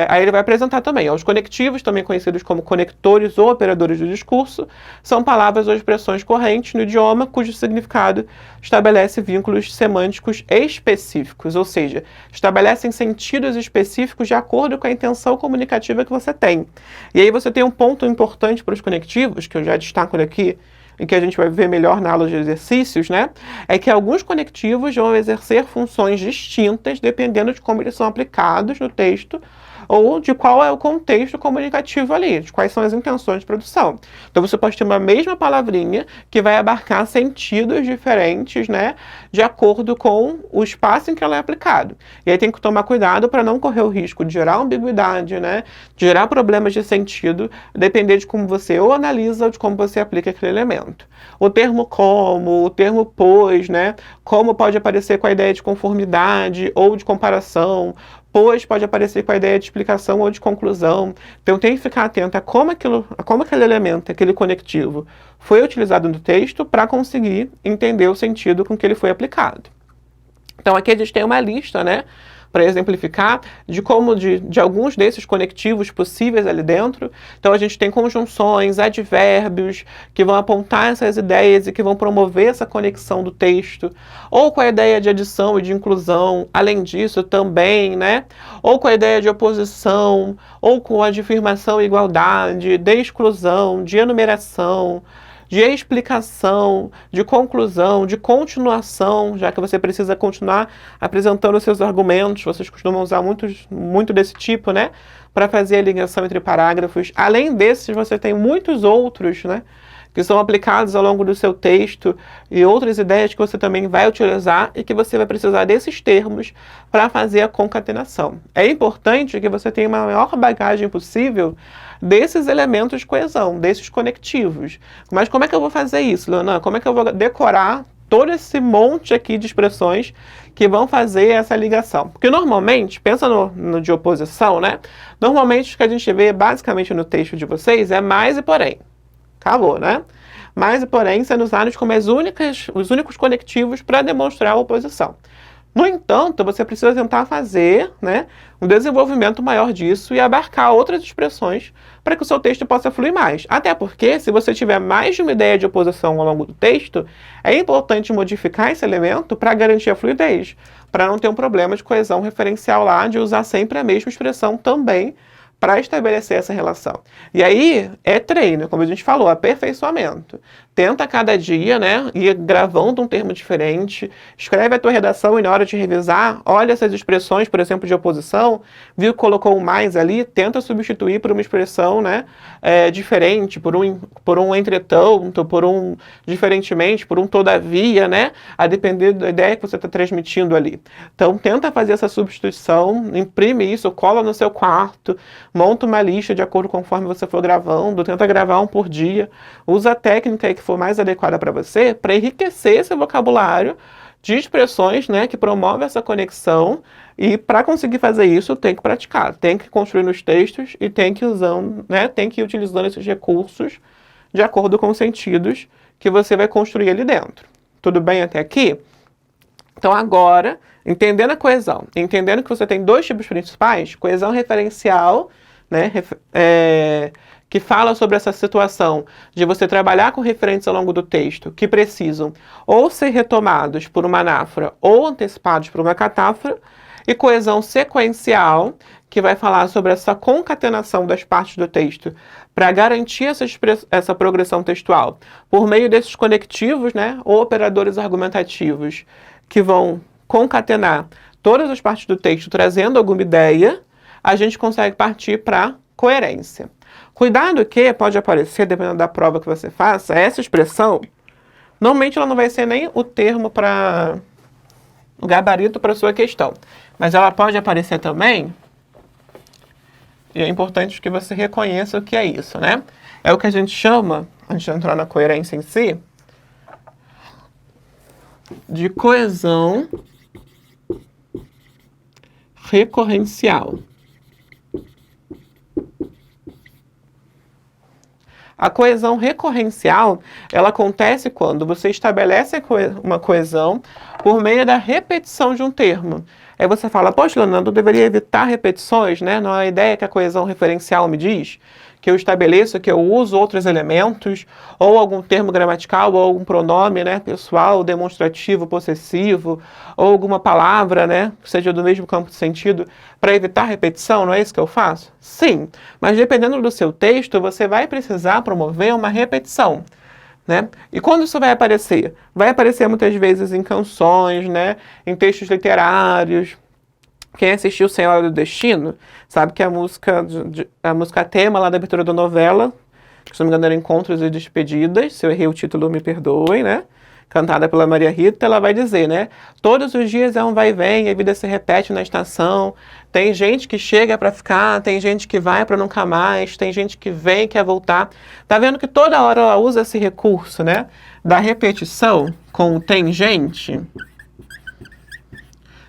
A: Aí ele vai apresentar também, os conectivos, também conhecidos como conectores ou operadores do discurso, são palavras ou expressões correntes no idioma cujo significado estabelece vínculos semânticos específicos, ou seja, estabelecem sentidos específicos de acordo com a intenção comunicativa que você tem. E aí você tem um ponto importante para os conectivos, que eu já destaco aqui, em que a gente vai ver melhor na aula de exercícios, né? É que alguns conectivos vão exercer funções distintas dependendo de como eles são aplicados no texto ou de qual é o contexto comunicativo ali, de quais são as intenções de produção. Então você pode ter uma mesma palavrinha que vai abarcar sentidos diferentes, né, de acordo com o espaço em que ela é aplicado. E aí tem que tomar cuidado para não correr o risco de gerar ambiguidade, né, de gerar problemas de sentido, depender de como você ou analisa ou de como você aplica aquele elemento. O termo como, o termo pois, né, como pode aparecer com a ideia de conformidade ou de comparação, pois pode aparecer com a ideia de explicação ou de conclusão. Então tem que ficar atento a como aquele elemento, aquele conectivo, foi utilizado no texto para conseguir entender o sentido com que ele foi aplicado. Então aqui a gente tem uma lista, né, para exemplificar de como de alguns desses conectivos possíveis ali dentro. Então a gente tem conjunções, advérbios que vão apontar essas ideias e que vão promover essa conexão do texto, ou com a ideia de adição e de inclusão, além disso também, né? Ou com a ideia de oposição, ou com a de afirmação e igualdade, de exclusão, de enumeração, de explicação, de conclusão, de continuação, já que você precisa continuar apresentando os seus argumentos. Vocês costumam usar muito desse tipo, né? Para fazer a ligação entre parágrafos. Além desses, você tem muitos outros, né? Que são aplicados ao longo do seu texto e outras ideias que você também vai utilizar e que você vai precisar desses termos para fazer a concatenação. É importante que você tenha uma maior bagagem possível desses elementos de coesão, desses conectivos. Mas como é que eu vou fazer isso, Leonan? Como é que eu vou decorar todo esse monte aqui de expressões que vão fazer essa ligação? Porque normalmente, pensa no de oposição, né? Normalmente o que a gente vê basicamente no texto de vocês é mais e porém. Acabou, né? Mas e porém sendo usados como os únicos conectivos para demonstrar a oposição. No entanto, você precisa tentar fazer, né, um desenvolvimento maior disso e abarcar outras expressões para que o seu texto possa fluir mais. Até porque, se você tiver mais de uma ideia de oposição ao longo do texto, é importante modificar esse elemento para garantir a fluidez, para não ter um problema de coesão referencial lá, de usar sempre a mesma expressão também para estabelecer essa relação. E aí é treino, como a gente falou, aperfeiçoamento. Tenta cada dia, né, ir gravando um termo diferente, escreve a tua redação e na hora de revisar, olha essas expressões, por exemplo, de oposição, viu que colocou um mais ali, tenta substituir por uma expressão, né, diferente, por um entretanto, por um diferentemente, por um todavia, né, a depender da ideia que você está transmitindo ali. Então, tenta fazer essa substituição, imprime isso, cola no seu quarto, monta uma lista de acordo conforme você for gravando, tenta gravar um por dia, usa a técnica aí que for mais adequada para você, para enriquecer esse vocabulário de expressões, né, que promove essa conexão, e para conseguir fazer isso tem que praticar, tem que construir nos textos e tem que ir utilizando esses recursos de acordo com os sentidos que você vai construir ali dentro. Tudo bem até aqui? Então agora, entendendo a coesão, entendendo que você tem dois tipos principais, coesão referencial, né, que fala sobre essa situação de você trabalhar com referentes ao longo do texto que precisam ou ser retomados por uma anáfora ou antecipados por uma catáfora, e coesão sequencial, que vai falar sobre essa concatenação das partes do texto para garantir essa progressão textual por meio desses conectivos, né, ou operadores argumentativos que vão concatenar todas as partes do texto trazendo alguma ideia, a gente consegue partir para coerência. Cuidado que pode aparecer, dependendo da prova que você faça, essa expressão, normalmente ela não vai ser nem o termo para o gabarito para a sua questão, mas ela pode aparecer também, e é importante que você reconheça o que é isso, né? É o que a gente chama, antes de entrar na coerência em si, de coesão recorrencial. A coesão recorrencial, ela acontece quando você estabelece uma coesão por meio da repetição de um termo. Aí você fala, poxa, Leonardo, eu deveria evitar repetições, né? Não é a ideia que a coesão referencial me diz? Que eu estabeleço, que eu uso outros elementos, ou algum termo gramatical, ou algum pronome, né, pessoal, demonstrativo, possessivo, ou alguma palavra, né, que seja do mesmo campo de sentido, para evitar repetição, não é isso que eu faço? Sim, mas dependendo do seu texto, você vai precisar promover uma repetição, né? E quando isso vai aparecer? Vai aparecer muitas vezes em canções, né, em textos literários. Quem assistiu Senhora do Destino sabe que a música tema lá da abertura da novela, que se não me engano era Encontros e Despedidas, se eu errei o título me perdoem, né? Cantada pela Maria Rita, ela vai dizer, né? Todos os dias é um vai e vem, a vida se repete na estação, tem gente que chega para ficar, tem gente que vai para nunca mais, tem gente que vem e quer voltar. Tá vendo que toda hora ela usa esse recurso, né? Da repetição com o tem gente.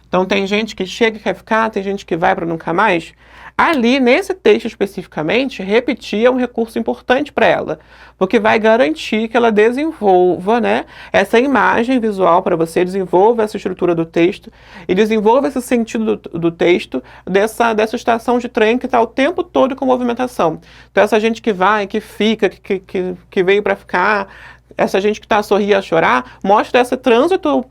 A: Então tem gente que chega e quer ficar, tem gente que vai para nunca mais. Ali, nesse texto especificamente, repetir é um recurso importante para ela, porque vai garantir que ela desenvolva, né, essa imagem visual para você, desenvolva essa estrutura do texto e desenvolva esse sentido do texto dessa estação de trem que está o tempo todo com movimentação. Então, essa gente que vai, que fica, que veio para ficar, essa gente que está a sorrir e a chorar, mostra esse trânsito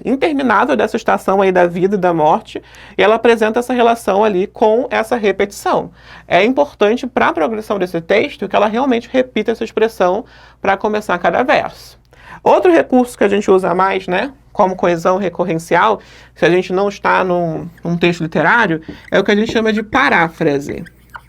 A: interminável dessa estação aí da vida e da morte, e ela apresenta essa relação ali com essa repetição. É importante para a progressão desse texto que ela realmente repita essa expressão para começar cada verso. Outro recurso que a gente usa mais, né, como coesão recorrencial, se a gente não está num texto literário, é o que a gente chama de paráfrase.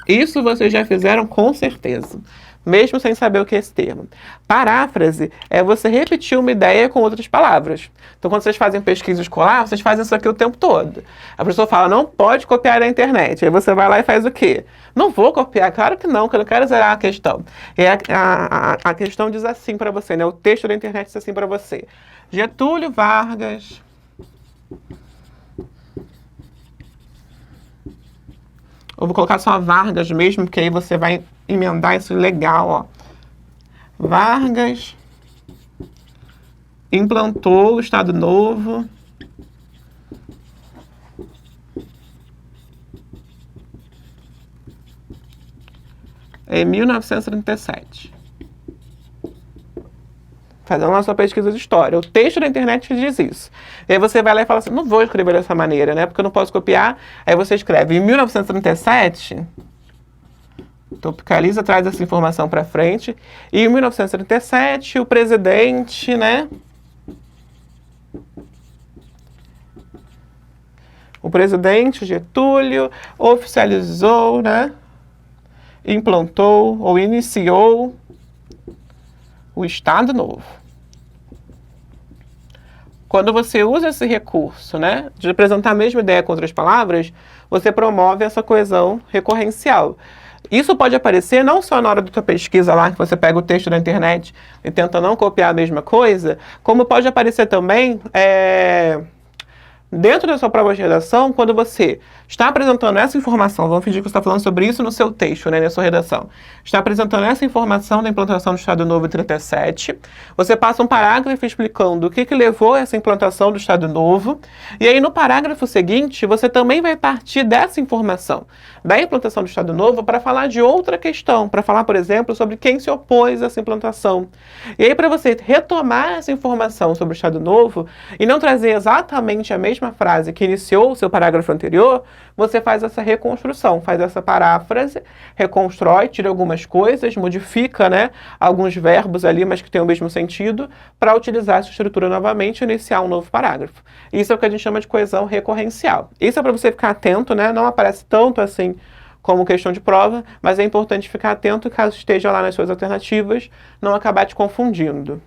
A: Isso vocês já fizeram com certeza, mesmo sem saber o que é esse termo. Paráfrase é você repetir uma ideia com outras palavras. Então, quando vocês fazem pesquisa escolar, vocês fazem isso aqui o tempo todo. A pessoa fala, não pode copiar da internet. Aí você vai lá e faz o quê? Não vou copiar, claro que não quero zerar a questão. E a questão diz assim para você, né? O texto da internet diz assim para você. Getúlio Vargas... Eu vou colocar só Vargas mesmo, porque aí você vai emendar isso legal, ó. Vargas implantou o Estado Novo em 1937. Fazendo a sua pesquisa de história. O texto da internet diz isso. E aí você vai lá e fala assim, não vou escrever dessa maneira, né? Porque eu não posso copiar. Aí você escreve, em 1937, topicaliza, traz essa informação para frente. E em 1937, o presidente, né? O presidente Getúlio oficializou, né? Implantou ou iniciou o Estado Novo. Quando você usa esse recurso, né, de apresentar a mesma ideia com outras palavras, você promove essa coesão recorrencial. Isso pode aparecer não só na hora da tua pesquisa lá, que você pega o texto da internet e tenta não copiar a mesma coisa, como pode aparecer também dentro da sua prova de redação, quando você está apresentando essa informação, vamos fingir que você está falando sobre isso no seu texto, né, na sua redação, está apresentando essa informação da implantação do Estado Novo em 37, você passa um parágrafo explicando o que levou a essa implantação do Estado Novo, e aí no parágrafo seguinte, você também vai partir dessa informação, da implantação do Estado Novo, para falar de outra questão, para falar, por exemplo, sobre quem se opôs a essa implantação. E aí, para você retomar essa informação sobre o Estado Novo, e não trazer exatamente a mesma frase que iniciou o seu parágrafo anterior, você faz essa reconstrução, faz essa paráfrase, reconstrói, tira algumas coisas, modifica, né, alguns verbos ali, mas que tem o mesmo sentido, para utilizar essa estrutura novamente e iniciar um novo parágrafo. Isso é o que a gente chama de coesão recorrencial. Isso é para você ficar atento, né, não aparece tanto assim como questão de prova, mas é importante ficar atento caso esteja lá nas suas alternativas, não acabar te confundindo.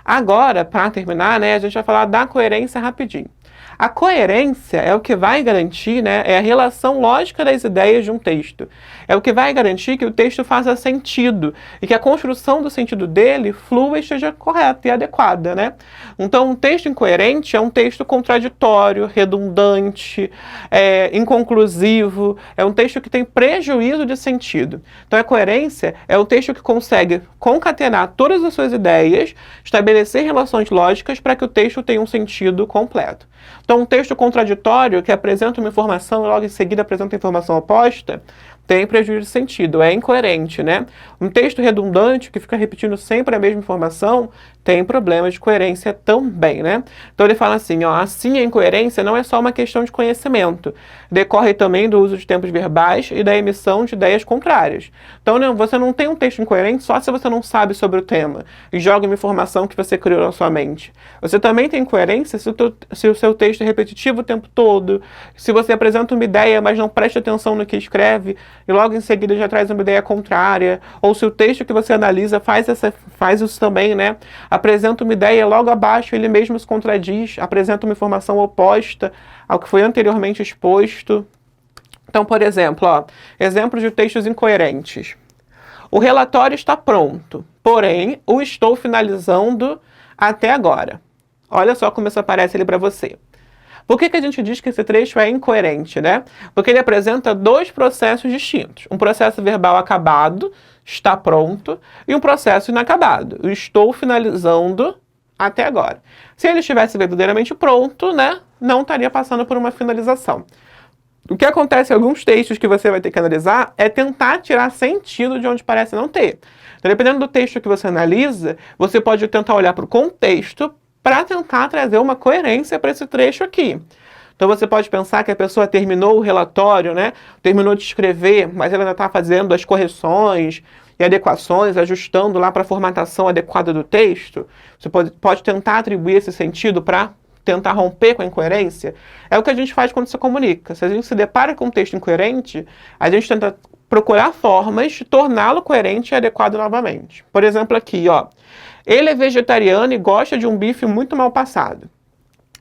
A: Agora, para terminar, né, a gente vai falar da coerência rapidinho. A coerência é o que vai garantir, né, é a relação lógica das ideias de um texto. É o que vai garantir que o texto faça sentido e que a construção do sentido dele flua e esteja correta e adequada, né? Então, um texto incoerente é um texto contraditório, redundante, inconclusivo, é um texto que tem prejuízo de sentido. Então, a coerência é um texto que consegue concatenar todas as suas ideias, estabelecer relações lógicas para que o texto tenha um sentido completo. Então, um texto contraditório que apresenta uma informação e logo em seguida apresenta a informação oposta, tem prejuízo de sentido, é incoerente, né? Um texto redundante que fica repetindo sempre a mesma informação tem problemas de coerência também, né? Então ele fala assim, ó, assim a incoerência não é só uma questão de conhecimento, decorre também do uso de tempos verbais e da emissão de ideias contrárias. Então você não tem um texto incoerente só se você não sabe sobre o tema e joga uma informação que você criou na sua mente. Você também tem incoerência se o seu texto é repetitivo o tempo todo, se você apresenta uma ideia, mas não presta atenção no que escreve, e logo em seguida já traz uma ideia contrária, ou se o texto que você analisa faz isso também, né? Apresenta uma ideia e logo abaixo ele mesmo se contradiz, apresenta uma informação oposta ao que foi anteriormente exposto. Então, por exemplo, ó, exemplos de textos incoerentes. O relatório está pronto, porém o estou finalizando até agora. Olha só como isso aparece ali para você. Por que a gente diz que esse trecho é incoerente, né? Porque ele apresenta dois processos distintos. Um processo verbal acabado, está pronto, e um processo inacabado. Eu estou finalizando até agora. Se ele estivesse verdadeiramente pronto, né, não estaria passando por uma finalização. O que acontece em alguns textos que você vai ter que analisar é tentar tirar sentido de onde parece não ter. Então, dependendo do texto que você analisa, você pode tentar olhar para o contexto para tentar trazer uma coerência para esse trecho aqui. Então você pode pensar que a pessoa terminou o relatório, né? Terminou de escrever, mas ela ainda está fazendo as correções e adequações, ajustando lá para a formatação adequada do texto. Você pode tentar atribuir esse sentido para tentar romper com a incoerência. É o que a gente faz quando se comunica. Se a gente se depara com um texto incoerente, a gente tenta procurar formas de torná-lo coerente e adequado novamente. Por exemplo, aqui, ó. Ele é vegetariano e gosta de um bife muito mal passado.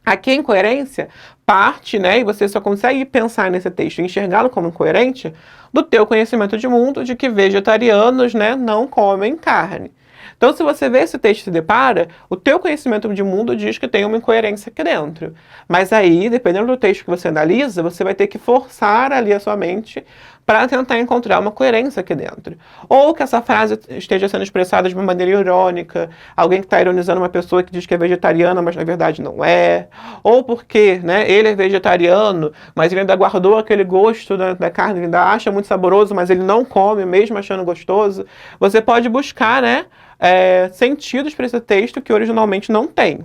A: Aqui a incoerência parte, né, e você só consegue pensar nesse texto e enxergá-lo como incoerente do teu conhecimento de mundo de que vegetarianos, né, não comem carne. Então, se você vê esse texto e se depara, o teu conhecimento de mundo diz que tem uma incoerência aqui dentro. Mas aí, dependendo do texto que você analisa, você vai ter que forçar ali a sua mente para tentar encontrar uma coerência aqui dentro. Ou que essa frase esteja sendo expressada de uma maneira irônica, alguém que está ironizando uma pessoa que diz que é vegetariana, mas na verdade não é. Ou porque, né, ele é vegetariano, mas ele ainda guardou aquele gosto da carne, ele ainda acha muito saboroso, mas ele não come, mesmo achando gostoso. Você pode buscar, né, sentidos para esse texto que originalmente não tem.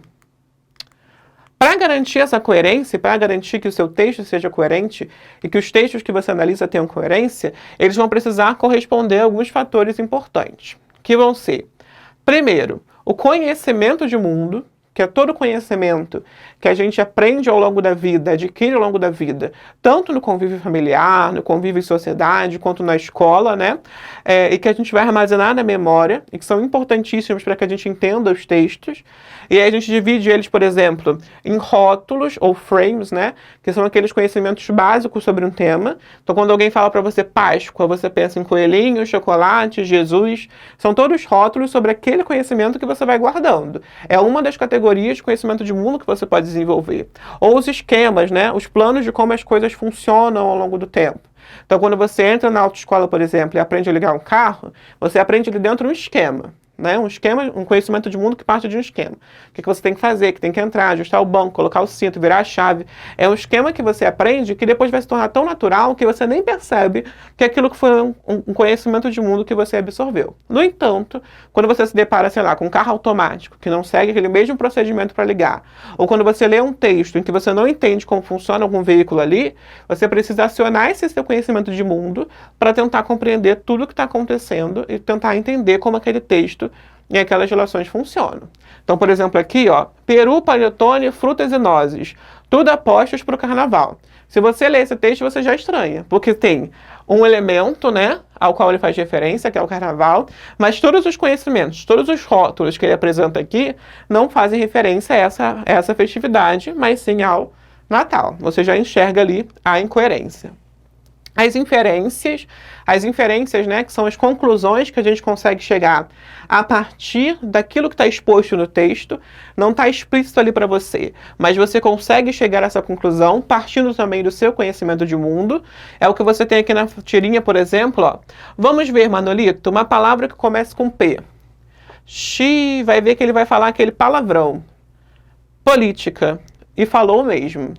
A: Para garantir essa coerência, para garantir que o seu texto seja coerente e que os textos que você analisa tenham coerência, eles vão precisar corresponder a alguns fatores importantes, que vão ser, primeiro, o conhecimento de mundo, que é todo o conhecimento que a gente aprende ao longo da vida, adquire ao longo da vida, tanto no convívio familiar, no convívio em sociedade, quanto na escola, né? E que a gente vai armazenar na memória, e que são importantíssimos para que a gente entenda os textos. E aí a gente divide eles, por exemplo, em rótulos ou frames, né? Que são aqueles conhecimentos básicos sobre um tema. Então, quando alguém fala para você Páscoa, você pensa em coelhinho, chocolate, Jesus. São todos rótulos sobre aquele conhecimento que você vai guardando. É uma das categorias de conhecimento de mundo que você pode desenvolver. Ou os esquemas, né? Os planos de como as coisas funcionam ao longo do tempo. Então, quando você entra na autoescola, por exemplo, e aprende a ligar um carro, você aprende ali dentro um esquema. Né? Um esquema, um conhecimento de mundo que parte de um esquema. O que você tem que fazer, que tem que entrar, ajustar o banco, colocar o cinto, virar a chave. É um esquema que você aprende que depois vai se tornar tão natural que você nem percebe que aquilo que foi um conhecimento de mundo que você absorveu. No entanto, quando você se depara, sei lá, com um carro automático que não segue aquele mesmo procedimento para ligar, ou quando você lê um texto em que você não entende como funciona algum veículo ali, você precisa acionar esse seu conhecimento de mundo para tentar compreender tudo o que está acontecendo e tentar entender como aquele texto e aquelas relações funcionam. Então, por exemplo, aqui, ó, peru, panetone, frutas e nozes, tudo apostos para o carnaval. Se você ler esse texto, você já estranha, porque tem um elemento, né, ao qual ele faz referência, que é o carnaval, mas todos os conhecimentos, todos os rótulos que ele apresenta aqui não fazem referência a essa festividade, mas sim ao Natal. Você já enxerga ali a incoerência. As inferências, né, que são as conclusões que a gente consegue chegar a partir daquilo que está exposto no texto, não está explícito ali para você, mas você consegue chegar a essa conclusão partindo também do seu conhecimento de mundo. É o que você tem aqui na tirinha, por exemplo, ó. Vamos ver, Manolito, uma palavra que começa com P. Vai ver que ele vai falar aquele palavrão. Política. E falou mesmo.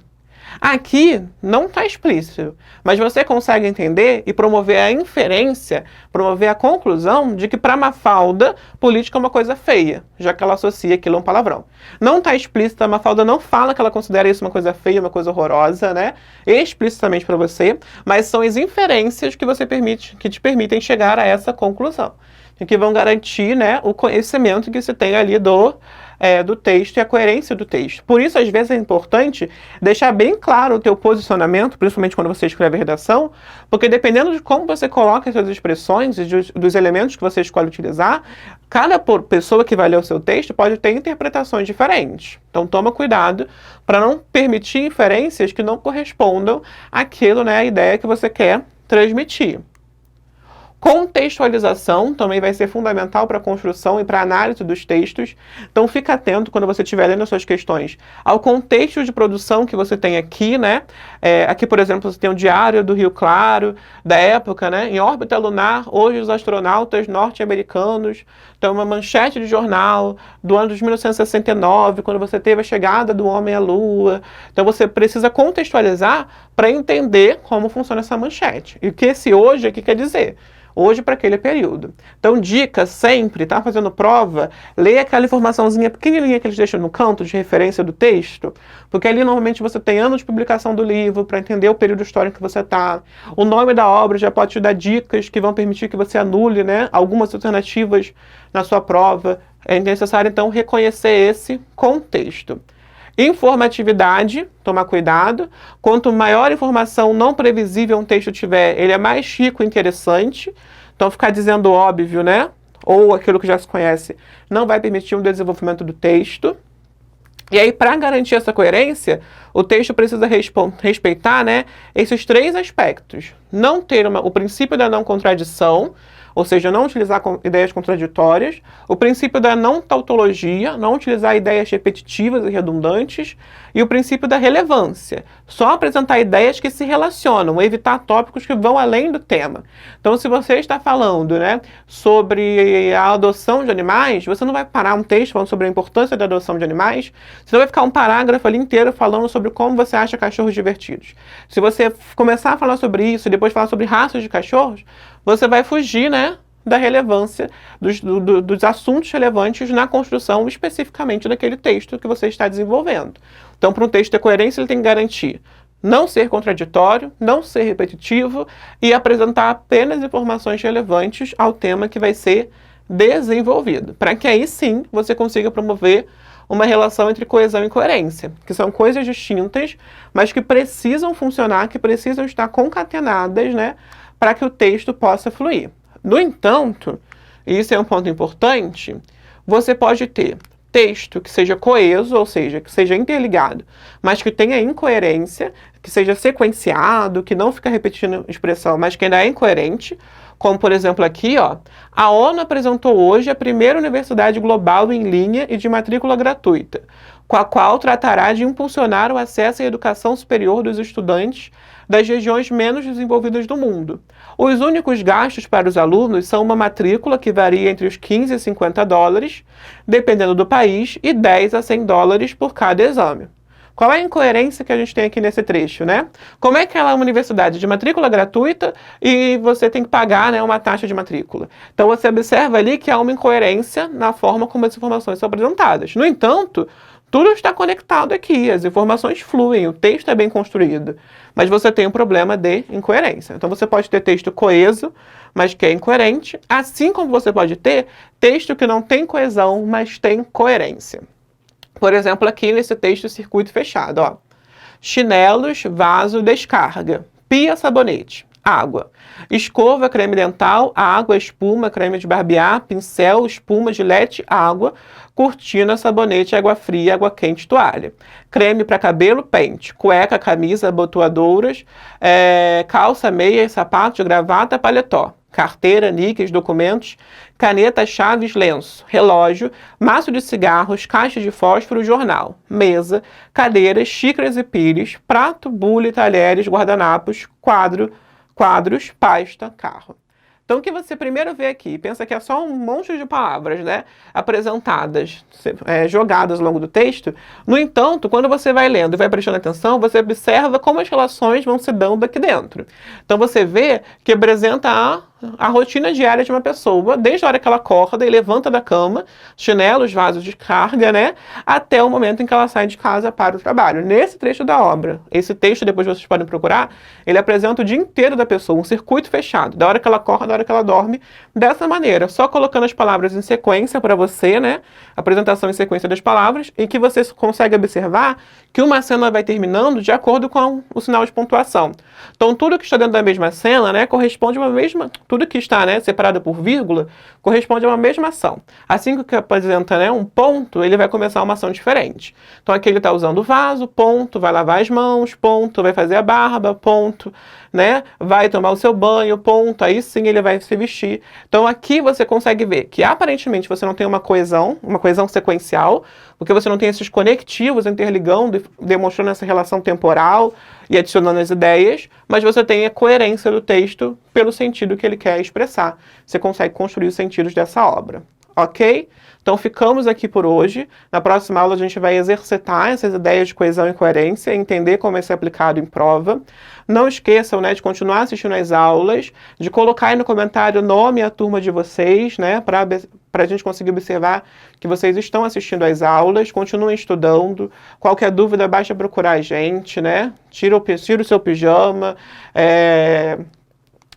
A: Aqui não está explícito, mas você consegue entender e promover a inferência, promover a conclusão de que para Mafalda, política é uma coisa feia, já que ela associa aquilo a um palavrão. Não está explícito, a Mafalda não fala que ela considera isso uma coisa feia, uma coisa horrorosa, né? Explicitamente para você, mas são as inferências que te permitem chegar a essa conclusão, e que vão garantir, né, o conhecimento que se tem ali do texto e a coerência do texto. Por isso, às vezes, é importante deixar bem claro o teu posicionamento, principalmente quando você escreve a redação, porque dependendo de como você coloca as suas expressões e dos elementos que você escolhe utilizar, cada pessoa que vai ler o seu texto pode ter interpretações diferentes. Então, toma cuidado para não permitir inferências que não correspondam àquilo, né, à ideia que você quer transmitir. Contextualização também vai ser fundamental para a construção e para a análise dos textos. Então, fica atento quando você estiver lendo as suas questões ao contexto de produção que você tem aqui, né? Aqui, por exemplo, você tem o Diário do Rio Claro, da época, né? Em órbita lunar, hoje os astronautas norte-americanos. Então, uma manchete de jornal do ano de 1969, quando você teve a chegada do homem à Lua. Então, você precisa contextualizar para entender como funciona essa manchete. E o que esse hoje aqui quer dizer? Hoje para aquele período. Então, dica sempre, tá fazendo prova, leia aquela informaçãozinha pequenininha que eles deixam no canto de referência do texto, porque ali normalmente você tem ano de publicação do livro para entender o período histórico que você está. O nome da obra já pode te dar dicas que vão permitir que você anule, né, algumas alternativas na sua prova. É necessário, então, reconhecer esse contexto. Informatividade, tomar cuidado. Quanto maior informação não previsível um texto tiver, ele é mais rico e interessante. Então, ficar dizendo óbvio, né? Ou aquilo que já se conhece, não vai permitir um desenvolvimento do texto. E aí, para garantir essa coerência, o texto precisa respeitar, né, esses três aspectos. Não ter o princípio da não contradição, ou seja, não utilizar ideias contraditórias, o princípio da não tautologia, não utilizar ideias repetitivas e redundantes, e o princípio da relevância, só apresentar ideias que se relacionam, evitar tópicos que vão além do tema. Então, se você está falando, né, sobre a adoção de animais, você não vai parar um texto falando sobre a importância da adoção de animais, você não vai ficar um parágrafo ali inteiro falando sobre como você acha cachorros divertidos. Se você começar a falar sobre isso e depois falar sobre raças de cachorros, você vai fugir, né, da relevância dos assuntos relevantes na construção especificamente daquele texto que você está desenvolvendo. Então, para um texto ter coerência, ele tem que garantir não ser contraditório, não ser repetitivo e apresentar apenas informações relevantes ao tema que vai ser desenvolvido, para que aí sim você consiga promover uma relação entre coesão e coerência, que são coisas distintas, mas que precisam funcionar, que precisam estar concatenadas, né, para que o texto possa fluir. No entanto, e isso é um ponto importante, você pode ter texto que seja coeso, ou seja, que seja interligado, mas que tenha incoerência, que seja sequenciado, que não fica repetindo expressão, mas que ainda é incoerente, como por exemplo aqui, ó, a ONU apresentou hoje a primeira universidade global em linha e de matrícula gratuita, com a qual tratará de impulsionar o acesso à educação superior dos estudantes das regiões menos desenvolvidas do mundo. Os únicos gastos para os alunos são uma matrícula que varia entre os 15 e 50 dólares, dependendo do país, e 10 a 100 dólares por cada exame. Qual é a incoerência que a gente tem aqui nesse trecho, né? Como é que ela é uma universidade de matrícula gratuita e você tem que pagar, né, uma taxa de matrícula? Então você observa ali que há uma incoerência na forma como as informações são apresentadas. No entanto, tudo está conectado aqui, as informações fluem, o texto é bem construído, mas você tem um problema de incoerência. Então você pode ter texto coeso, mas que é incoerente, assim como você pode ter texto que não tem coesão, mas tem coerência. Por exemplo, aqui nesse texto, circuito fechado, ó. Chinelos, vaso, descarga, pia, sabonete, água, escova, creme dental, água, espuma, creme de barbear, pincel, espuma, gilete, água, cortina, sabonete, água fria, água quente, toalha, creme para cabelo, pente, cueca, camisa, abotoaduras, calça, meia, sapatos, gravata, paletó, carteira, níqueis, documentos, caneta, chaves, lenço, relógio, maço de cigarros, caixa de fósforo, jornal, mesa, cadeiras, xícaras e pires, prato, bule, talheres, guardanapos, quadros, pasta, carro. Então, o que você primeiro vê aqui, pensa que é só um monte de palavras, né, apresentadas, jogadas ao longo do texto. No entanto, quando você vai lendo e vai prestando atenção, você observa como as relações vão se dando aqui dentro. Então, você vê que apresenta a rotina diária de uma pessoa, desde a hora que ela acorda e levanta da cama, chinelos, vasos de carga, né, até o momento em que ela sai de casa para o trabalho. Nesse trecho da obra, esse texto, depois vocês podem procurar, ele apresenta o dia inteiro da pessoa, um circuito fechado, da hora que ela acorda, da hora que ela dorme, dessa maneira, só colocando as palavras em sequência para você, né, apresentação em sequência das palavras, e que você consegue observar que uma cena vai terminando de acordo com o sinal de pontuação. Então, tudo que está dentro da mesma cena, né, corresponde a uma mesma tudo que está, né, separado por vírgula corresponde a uma mesma ação. Assim que apresenta, né, um ponto, ele vai começar uma ação diferente. Então aqui ele está usando o vaso, ponto, vai lavar as mãos, ponto, vai fazer a barba, ponto, né, vai tomar o seu banho, ponto, aí sim ele vai se vestir. Então aqui você consegue ver que aparentemente você não tem uma coesão sequencial, porque você não tem esses conectivos interligando, demonstrando essa relação temporal e adicionando as ideias, mas você tem a coerência do texto pelo sentido que ele quer expressar. Você consegue construir os sentidos dessa obra, ok? Então ficamos aqui por hoje. Na próxima aula a gente vai exercitar essas ideias de coesão e coerência, entender como é ser aplicado em prova. Não esqueçam, né, de continuar assistindo às aulas, de colocar aí no comentário o nome e a turma de vocês, né, para a gente conseguir observar que vocês estão assistindo às aulas. Continuem estudando. Qualquer dúvida, basta procurar a gente, né? Tira o seu pijama,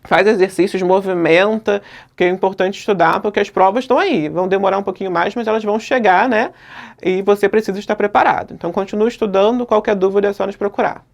A: faz exercícios, movimenta, porque é importante estudar, porque as provas estão aí. Vão demorar um pouquinho mais, mas elas vão chegar, né? E você precisa estar preparado. Então, continue estudando. Qualquer dúvida é só nos procurar.